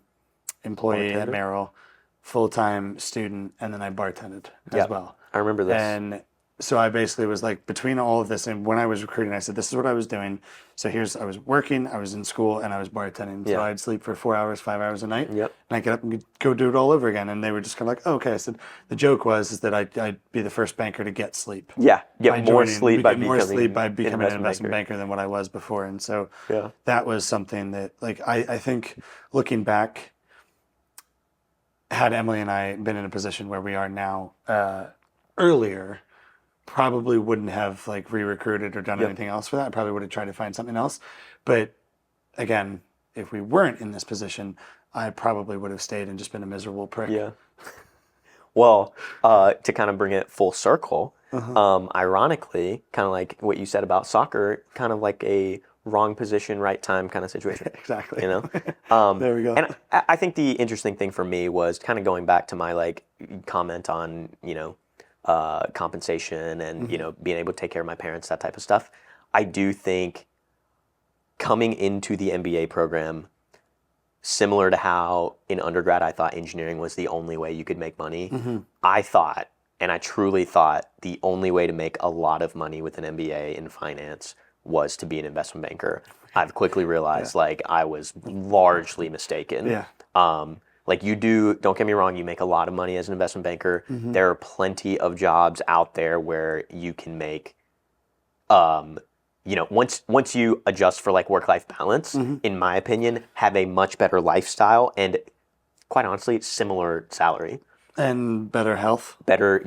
employee at Merrill, full-time student, and then I bartended as well. I remember this. And so I basically was like between all of this, and when I was recruiting, I said, this is what I was doing. So I was working, I was in school, and I was bartending. So I'd sleep for 4 hours, 5 hours a night. Yep. And I'd get up and go do it all over again. And they were just kind of like, oh, okay. I said, the joke is that I'd be the first banker to get sleep. Yeah. Get more sleep by becoming an investment banker than what I was before. And so that was something that, like, I think looking back, had Emily and I been in a position where we are now earlier, probably wouldn't have like re-recruited or done anything else for that. I probably would have tried to find something else. But again, if we weren't in this position, I probably would have stayed and just been a miserable prick. Yeah. Well, to kind of bring it full circle, ironically, kind of like what you said about soccer, kind of like a wrong position, right time kind of situation. Exactly. You know? There we go. And I think the interesting thing for me was kind of going back to my like comment on, compensation and, being able to take care of my parents, that type of stuff. I do think coming into the MBA program, similar to how in undergrad I thought engineering was the only way you could make money, I thought, and I truly thought, the only way to make a lot of money with an MBA in finance was to be an investment banker. I've quickly realized like I was largely mistaken. Yeah. Like don't get me wrong, you make a lot of money as an investment banker. There are plenty of jobs out there where you can make, once you adjust for like work-life balance, in my opinion, have a much better lifestyle and quite honestly, similar salary. And better health. Better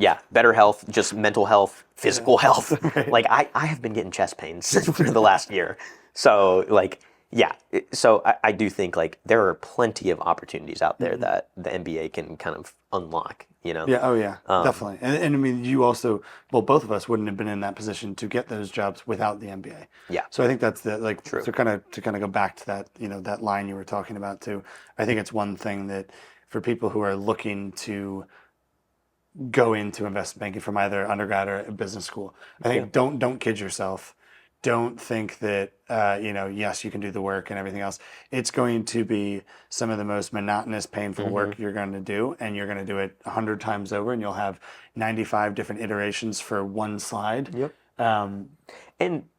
health, just mental health, physical health. Right. Like I have been getting chest pains for the last year. So like, so I do think like there are plenty of opportunities out there that the MBA can kind of unlock, Yeah. Oh yeah, definitely. And I mean, you also, both of us wouldn't have been in that position to get those jobs without the MBA. Yeah. So I think that's true. So to kind of go back to that, that line you were talking about too. I think it's one thing that for people who are looking to go into investment banking from either undergrad or business school, I think don't kid yourself. Don't think that, yes, you can do the work and everything else. It's going to be some of the most monotonous, painful work you're going to do, and you're going to do it 100 times over, and you'll have 95 different iterations for one slide. Yep.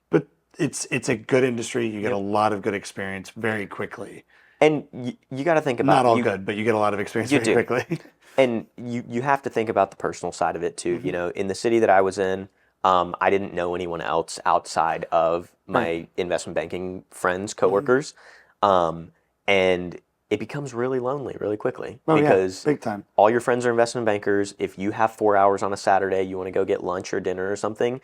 But it's a good industry. You get a lot of good experience very quickly. And you got to think about... Not all good, but you get a lot of experience very quickly. And you have to think about the personal side of it, too. In the city that I was in, I didn't know anyone else outside of my investment banking friends, coworkers, and it becomes really lonely really quickly because big time. All your friends are investment bankers. If you have 4 hours on a Saturday, you want to go get lunch or dinner or something,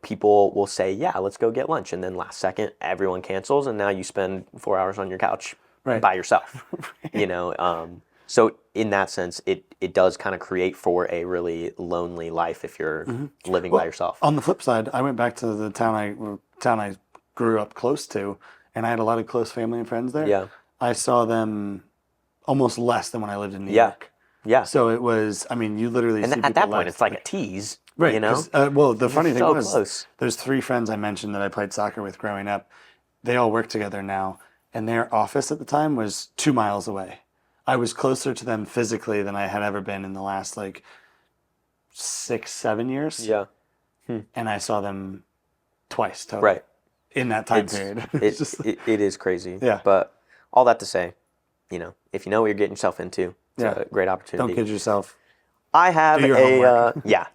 people will say, yeah, let's go get lunch. And then last second, everyone cancels, and now you spend 4 hours on your couch by yourself, So in that sense, it does kind of create for a really lonely life if you're living by yourself. On the flip side, I went back to the town I grew up close to, and I had a lot of close family and friends there. Yeah. I saw them almost less than when I lived in New York. Yeah. So it was, I mean, you literally see people at that point, it's like a tease. Right. Well, the funny thing was, there's 3 friends I mentioned that I played soccer with growing up. They all work together now, and their office at the time was 2 miles away. I was closer to them physically than I had ever been in the last 6-7 years. Yeah. And I saw them twice total. Right. In that time period. It is crazy. Yeah. But all that to say, if you know what you're getting yourself into, it's a great opportunity. Don't kid yourself. I have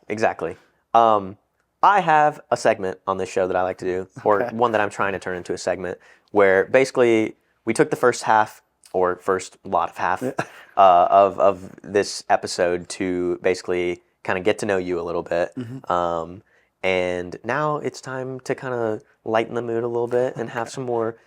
exactly. I have a segment on this show that I like to do, or one that I'm trying to turn into a segment, where basically we took the first half, or first lot of half, of this episode to basically kind of get to know you a little bit. And now it's time to kind of lighten the mood a little bit and have some more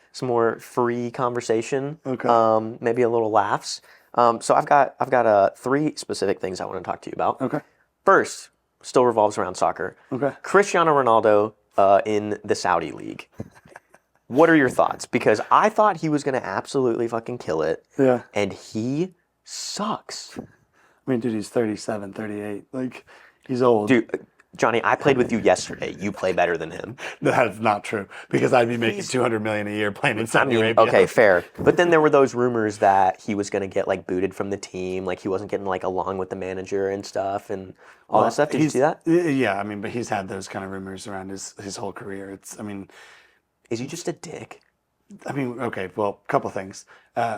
free conversation. Maybe a little laughs. So I've got 3 specific things I want to talk to you about. First, still revolves around soccer. Cristiano Ronaldo in the Saudi League. What are your thoughts? Because I thought he was going to absolutely fucking kill it. Yeah. And he sucks. I mean, dude, he's 37, 38. Like, he's old. Dude, Johnny, I played with you yesterday. You play better than him. That's not true, because I'd be making $200 million a year playing in Saudi Arabia. Okay, fair. But then there were those rumors that he was going to get like booted from the team, like he wasn't getting like along with the manager and stuff, and all that stuff. Did you see that? Yeah, I mean, but he's had those kind of rumors around his whole career. Is he just a dick? I mean, okay, well, a couple things.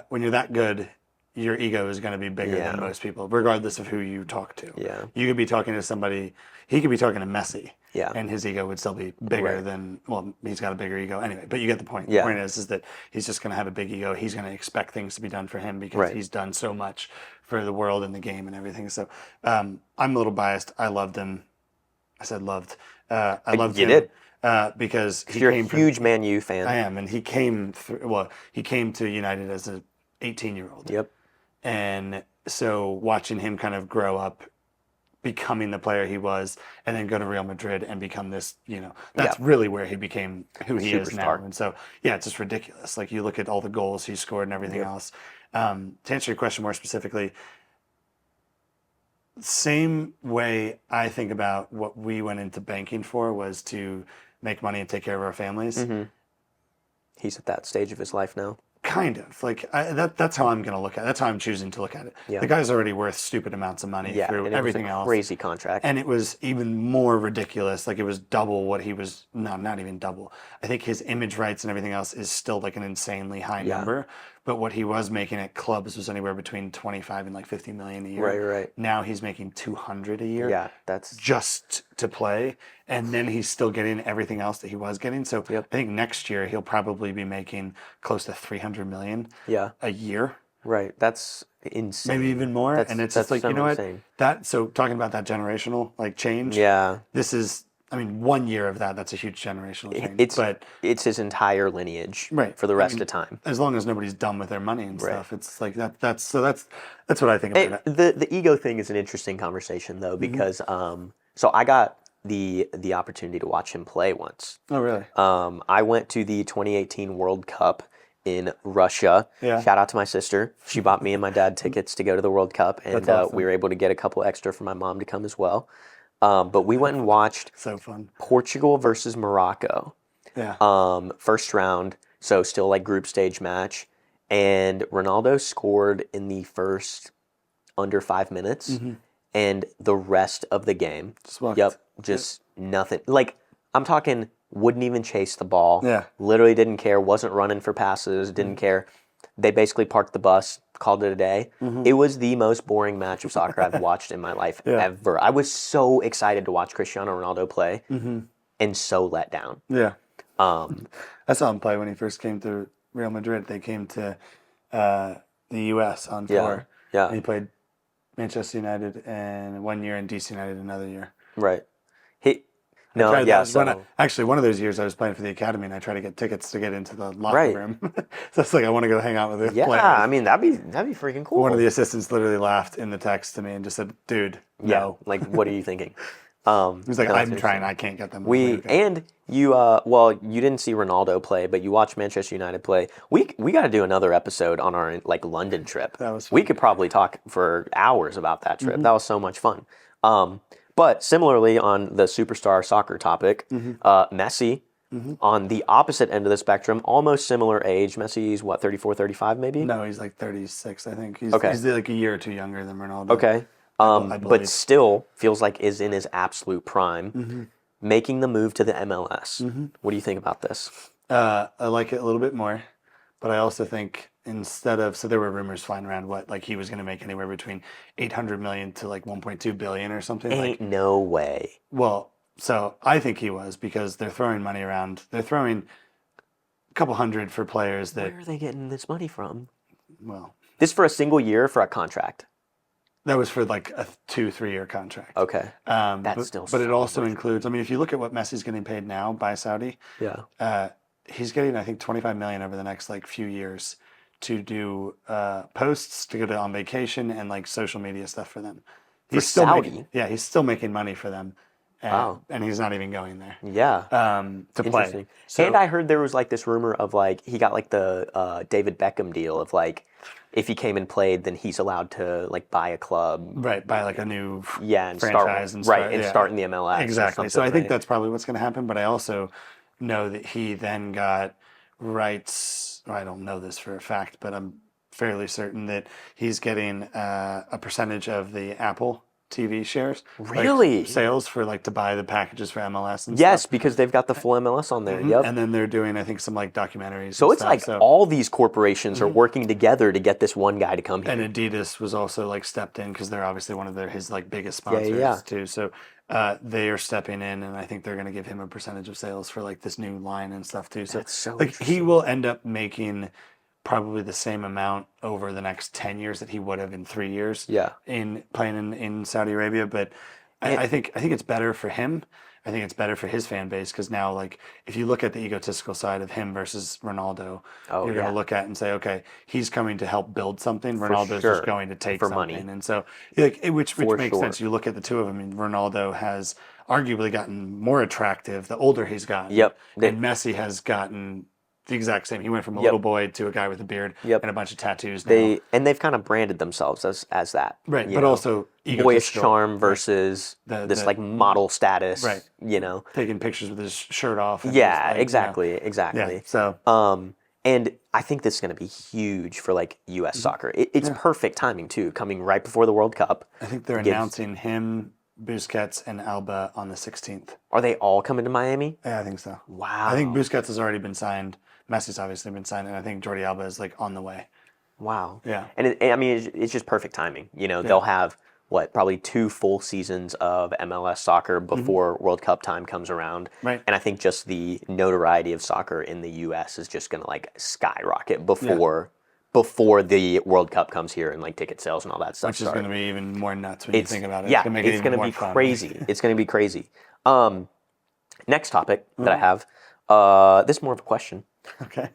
When you're that good, your ego is going to be bigger than most people, regardless of who you talk to. Yeah. You could be talking to somebody, he could be talking to Messi. Yeah. And his ego would still be bigger than, well, he's got a bigger ego anyway, but you get the point. Yeah. The point is that he's just going to have a big ego. He's going to expect things to be done for him because he's done so much for the world and the game and everything. So I'm a little biased. I loved him. I said loved. I loved him. You did? Because you're a huge Man U fan. I am, and he came to United as an 18-year-old. Yep. And so watching him kind of grow up, becoming the player he was, and then go to Real Madrid and become this, that's really where he became who he is now. And so, yeah, it's just ridiculous. Like, you look at all the goals he scored and everything else. To answer your question more specifically, same way I think about what we went into banking for was to make money and take care of our families. Mm-hmm. He's at that stage of his life now. Kind of. Like, that's how I'm going to look at it. That's how I'm choosing to look at it. Yeah. The guy's already worth stupid amounts of money through everything else. Crazy contract. And it was even more ridiculous. Like, it was double what he was, not even double. I think his image rights and everything else is still like an insanely high number. But what he was making at clubs was anywhere between 25 and like 50 million a year. Right. Now he's making 200 a year. Yeah, that's just to play. And then he's still getting everything else that he was getting. So I think next year he'll probably be making close to 300 million a year. Right. That's insane. Maybe even more. And it's just like, you know insane. What? So talking about that generational like change. Yeah. This is, 1 year of that's a huge generational change. It's his entire lineage for the rest of time. As long as nobody's dumb with their money and stuff, it's like that's what I think about it. The ego thing is an interesting conversation though, because so I got the opportunity to watch him play once. Oh really? I went to the 2018 World Cup in Russia. Yeah. Shout out to my sister. She bought me and my dad tickets to go to the World Cup, and awesome. We were able to get a couple extra for my mom to come as well. But we went and watched so fun. Portugal versus Morocco. Yeah. First round, so still like group stage match. And Ronaldo scored in the first under 5 minutes. And the rest of the game, just nothing. Like, I'm talking, wouldn't even chase the ball. Yeah. Literally didn't care, wasn't running for passes, didn't care. They basically parked the bus, called it a day. It was the most boring match of soccer I've watched in my life ever. I was so excited to watch Cristiano Ronaldo play and so let down. Yeah. I saw him play when he first came to Real Madrid. They came to the U.S. on tour. Yeah. And he played Manchester United and 1 year and DC United another year. Right. Actually, one of those years I was playing for the academy and I tried to get tickets to get into the locker room. So it's like, I want to go hang out with the players. Yeah, I mean, that'd be freaking cool. One of the assistants literally laughed in the text to me and just said, dude, no. Like, what are you thinking? He's like, I'm trying, I can't get them. And you, you didn't see Ronaldo play, but you watched Manchester United play. We got to do another episode on our like London trip. That was fun. We could probably talk for hours about that trip. That was so much fun. But similarly, on the superstar soccer topic, Messi, on the opposite end of the spectrum, almost similar age. Messi's, 34, 35 maybe? No, he's like 36, I think. He's like a year or two younger than Ronaldo. Okay. But still feels like is in his absolute prime, making the move to the MLS. What do you think about this? I like it a little bit more, but I also think so there were rumors flying around he was going to make anywhere between 800 million to like 1.2 billion or something. Ain't no way. Well, so I think he was, because they're throwing money around. They're throwing a couple hundred for players that. Where are they getting this money from? Well, this for a single year for a contract. That was for like a 2-3 year contract. Okay. But it also includes, if you look at what Messi's getting paid now by Saudi, he's getting, I think, 25 million over the next like few years to do posts, to go on vacation and like social media stuff for them. He's still Saudi? He's still making money for them. Wow. And he's not even going there. Yeah. To play. So, and I heard there was like this rumor of like he got like the David Beckham deal of like if he came and played, then he's allowed to like buy a club, right? Buy like a new and franchise start in the MLS. Exactly. So I think that's probably what's going to happen. But I also know that he then got rights. I don't know this for a fact, but I'm fairly certain that he's getting a percentage of the Apple TV shares. Really? Like sales for like to buy the packages for MLS and yes, stuff. because they've got the full MLS on there. Yep. And then they're doing, I think, some like documentaries. So and it's stuff. like all these corporations are working together to get this one guy to come here. And Adidas was also like stepped in because they're obviously one of his like biggest sponsors too. So they are stepping in, and I think they're going to give him a percentage of sales for like this new line and stuff too. So, that's so like he will end up making probably the same amount over the next 10 years that he would have in 3 years in playing in Saudi Arabia. But I think it's better for him. I think it's better for his fan base because now, like, if you look at the egotistical side of him versus Ronaldo, you're going to look at it and say, okay, he's coming to help build something. Ronaldo's just going to take something. Money. And so, like, which makes sense. You look at the two of them, and Ronaldo has arguably gotten more attractive the older he's gotten. Yep. And Messi has gotten the exact same. He went from a little boy to a guy with a beard and a bunch of tattoos now. They've kind of branded themselves as that. Right, but also boyish charm versus this like model status. Right. You know. Taking pictures with his shirt off. And exactly. Yeah, so and I think this is going to be huge for like U.S. soccer. It's perfect timing too, coming right before the World Cup. I think they're announcing him, Busquets, and Alba on the 16th. Are they all coming to Miami? Yeah, I think so. Wow. I think Busquets has already been signed. Messi's obviously been signed, and I think Jordi Alba is like on the way. Wow. Yeah. And I mean, it's just perfect timing. You know, they'll have probably 2 full seasons of MLS soccer before World Cup time comes around. Right. And I think just the notoriety of soccer in the U.S. is just going to like skyrocket before the World Cup comes here and like ticket sales and all that stuff. Which is going to be even more nuts when you think about it. Yeah, it's going to be crazy. It's going to be crazy. Next topic that I have. This is more of a question. Okay.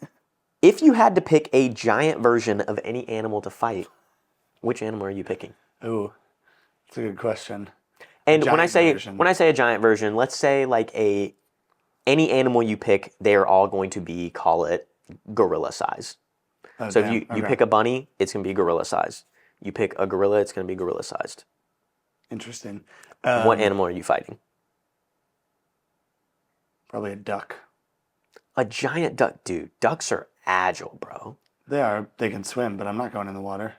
If you had to pick a giant version of any animal to fight, which animal are you picking? Ooh, that's a good question. And when I say a giant version, let's say like any animal you pick, they are all going to be, call it gorilla size. Oh, so if you pick a bunny, it's going to be gorilla size. You pick a gorilla, it's going to be gorilla sized. Interesting. What animal are you fighting? Probably a duck. A giant duck, dude. Ducks are agile, bro. They are. They can swim, but I'm not going in the water.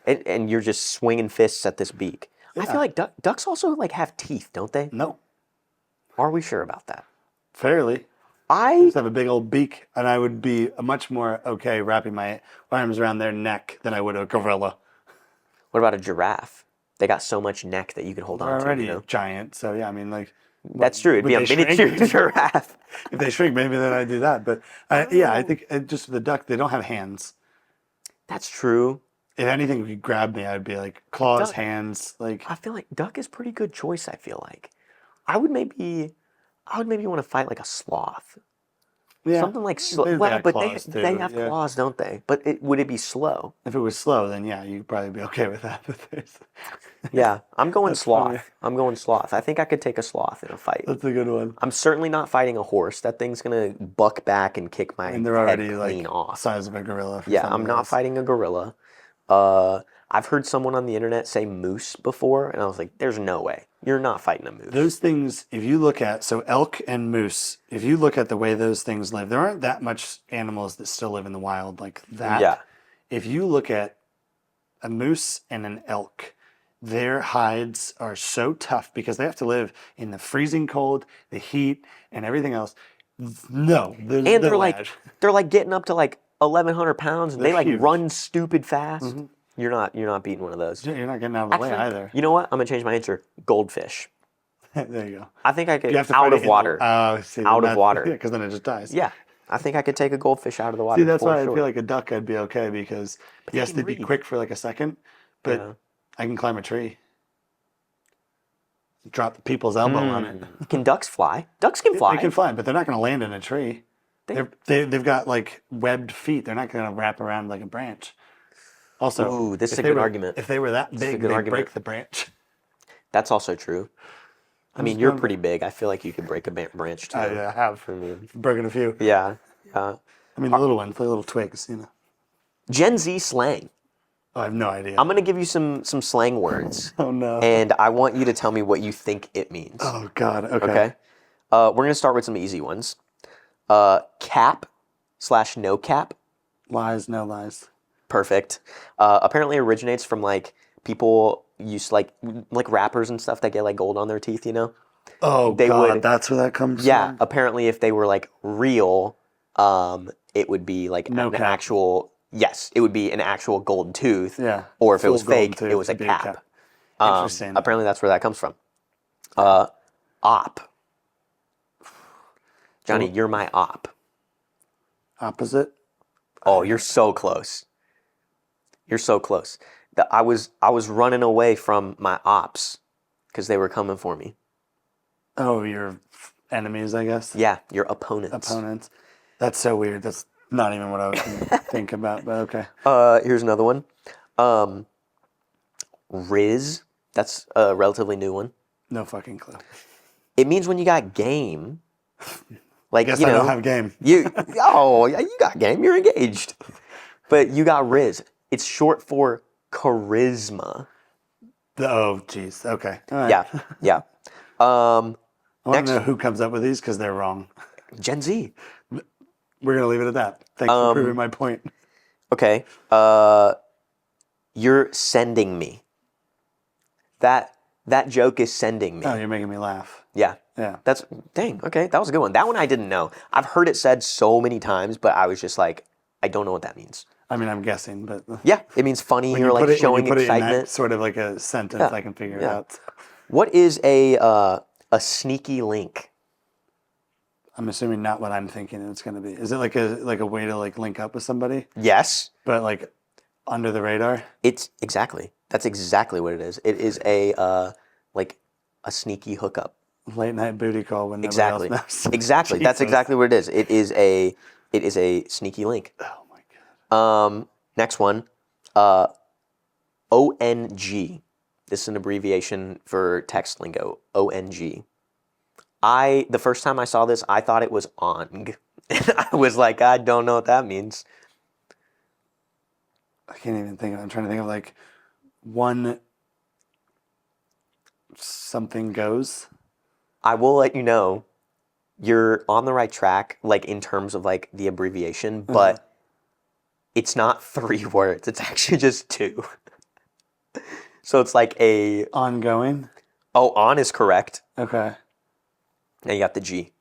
And you're just swinging fists at this beak. Yeah. I feel like ducks also like have teeth, don't they? No. Are we sure about that? Fairly. I just have a big old beak, and I would be much more okay wrapping my arms around their neck than I would a gorilla. What about a giraffe? They got so much neck that you can hold on to. They're already a giant, so yeah, I mean, like... That's true. It'd be a miniature giraffe. If they shrink, maybe then I'd do that. But I think just the duck, they don't have hands. That's true. If anything would grab me, I'd be like claws, hands. Like I feel like duck is a pretty good choice. I feel like I would maybe want to fight like a sloth. Yeah. Something like well, but they have claws, don't they? But would it be slow? If it was slow, then yeah, you'd probably be okay with that. Yeah, I'm going sloth. I think I could take a sloth in a fight. That's a good one. I'm certainly not fighting a horse. That thing's gonna buck back and kick my and they're already head clean like off. Size of a gorilla. Yeah, I'm not fighting a gorilla. I've heard someone on the internet say moose before, and I was like, there's no way. You're not fighting a moose. Those things, if you look at, so elk and moose, if you look at the way those things live, there aren't that much animals that still live in the wild like that. Yeah. If you look at a moose and an elk, their hides are so tough because they have to live in the freezing cold, the heat, and everything else. No. And they're like getting up to like 1,100 pounds, and they like huge. Run stupid fast. Mm-hmm. You're not beating one of those. You're not getting out of the way either. You know what? I'm gonna change my answer. Goldfish. There you go. I think I could out of water. Out of water. Yeah, because then it just dies. Yeah. I think I could take a goldfish out of the water. See, that's why I feel like a duck I'd be okay because yes, they'd be quick for like a second, but I can climb a tree. Drop the people's elbow on it. Can ducks fly? Ducks can fly. They can fly, but they're not going to land in a tree. They've got like webbed feet. They're not going to wrap around like a branch. Also, this is a good argument. If they were that big, they'd break the branch. That's also true. I mean, you're pretty big. I feel like you could break a branch too. I have broken a few. Yeah. I mean, the little ones, the little twigs, Gen Z slang. Oh, I have no idea. I'm going to give you some slang words. Oh, no. And I want you to tell me what you think it means. Oh, God. Okay. Okay? We're going to start with some easy ones. Cap/no cap. Lies, no lies. Perfect. Apparently originates from like people used like rappers and stuff that get like gold on their teeth, Oh, God, that's where that comes from? Yeah, apparently if they were like real, it would be like No an cap. actual, yes, it would be an actual gold tooth. Yeah. Or if it was Full golden fake, tooth it was a would be a cap. cap. Interesting. Apparently that's where that comes from. Op. Johnny, you're my op. Opposite? Oh, you're so close. You're so close. I was running away from my ops because they were coming for me. Oh, your enemies, I guess? Yeah, your opponents. Opponents. That's so weird. That's not even what I was going to think about, but okay. Here's another one. Riz. That's a relatively new one. No fucking clue. It means when you got game. Like, Guess I don't have game. You got game. You're engaged. But you got Riz. It's short for charisma. Oh, jeez. Okay. All right. Yeah. I want to know who comes up with these because they're wrong. Gen Z. We're going to leave it at that. Thanks for proving my point. Okay. You're sending me. That joke is sending me. Oh, you're making me laugh. Yeah. Yeah. Dang, okay, that was a good one. That one I didn't know. I've heard it said so many times, but I was just like, I don't know what that means. I mean, I'm guessing, but... Yeah, it means funny or like showing excitement. It in that sort of like a sentence, I can figure it out. What is a sneaky link? I'm assuming not what I'm thinking it's going to be. Is it like a way to like link up with somebody? Yes. But like under the radar? It's exactly. That's exactly what it is. It is a like a sneaky hookup. Late night booty call when nobody else knows. Exactly. That's exactly what it is. It is a sneaky link. Oh my God. Next one. ONG. This is an abbreviation for text lingo. ONG. The first time I saw this, I thought it was ONG. And I was like, I don't know what that means. I can't even think of it. I'm trying to think of like one something goes. I will let you know you're on the right track, like in terms of like the abbreviation, but it's not 3 words. It's actually just 2. So it's like a... Ongoing? Oh, on is correct. Okay. Now you got the G.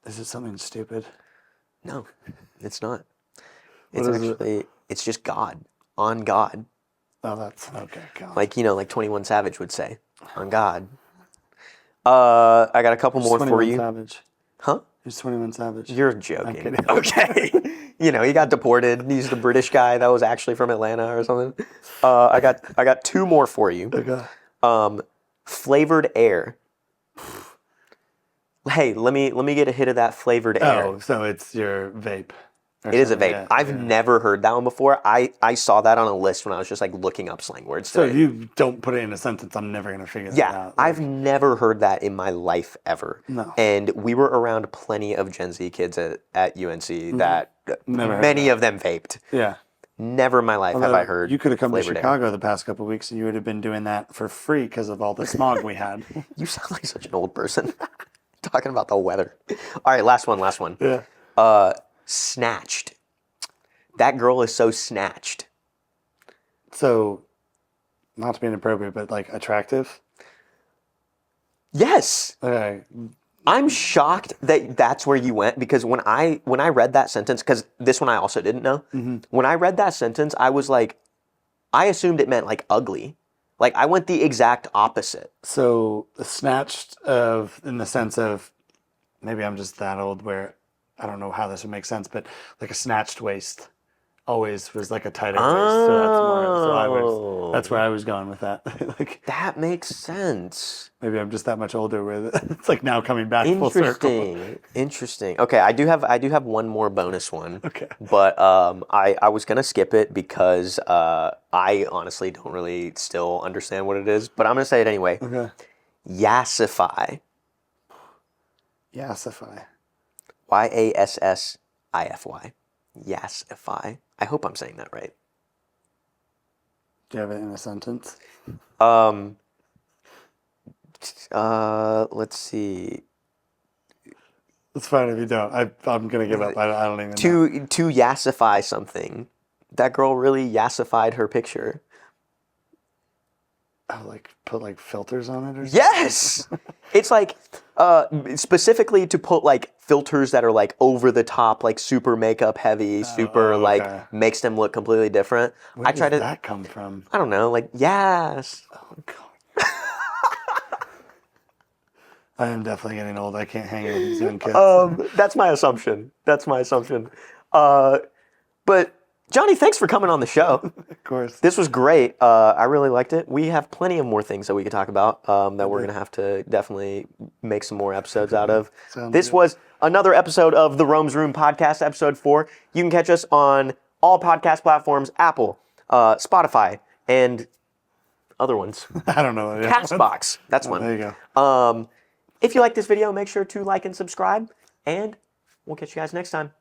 Is it something stupid? No, it's not. It's actually, it's just God. On God. Oh, that's okay. God. Like, like 21 Savage would say. On God. I got a couple more for you. Savage? Huh? Who's 21 Savage? You're joking. Okay. He got deported. He's the British guy that was actually from Atlanta or something. I got 2 more for you. Okay. Flavored air. Hey, let me get a hit of that flavored air. Oh, so it's your vape. It is a vape. Yeah, I've never heard that one before. I saw that on a list when I was just like looking up slang words. So you don't put it in a sentence, I'm never going to figure that out. Yeah, I've never heard that in my life ever. No. And we were around plenty of Gen Z kids at UNC that many of them vaped. Yeah. Never in my life have I heard. You could have come to Chicago air. The past couple of weeks and you would have been doing that for free because of all the smog we had. You sound like such an old person. Talking about the weather. All right, last one. Yeah. Snatched. That girl is so snatched. So, not to be inappropriate, but like attractive? Yes. Okay. I'm shocked that that's where you went because when I read that sentence, because this one I also didn't know. Mm-hmm. When I read that sentence, I was like, I assumed it meant like ugly. Like I went the exact opposite. So snatched in the sense of, maybe I'm just that old where I don't know how this would make sense, but like a snatched waist always was like a tighter waist, so that's more. So that's where I was going with that. Like that makes sense. Maybe I'm just that much older where it's like now coming back full circle. Interesting. Okay, I do have one more bonus one. Okay. But I was gonna skip it because I honestly don't really still understand what it is. But I'm gonna say it anyway. Okay. Yassify. Yassify. Yassify. Yassify. I hope I'm saying that right. Do you have it in a sentence? Let's see. It's fine if you don't. I'm gonna give up. I don't even know. To yassify something. That girl really yassified her picture. Oh, like put like filters on it or something? Yes! It's like specifically to put like filters that are like over the top, like super makeup heavy, super like makes them look completely different. Where does that come from? I don't know, like yes. Oh god. I am definitely getting old. I can't hang with these young kids. That's my assumption. But Johnny, thanks for coming on the show. Of course. This was great. I really liked it. We have plenty of more things that we could talk about that we're going to have to definitely make some more episodes out of. This was another episode of the Rome's Room podcast, episode 4. You can catch us on all podcast platforms, Apple, Spotify, and other ones. I don't know. Castbox. That's one. There you go. If you like this video, make sure to like and subscribe, and we'll catch you guys next time.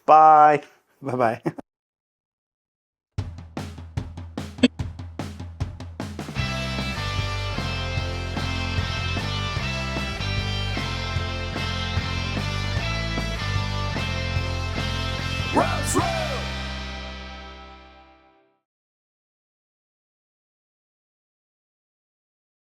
Bye. Bye-bye.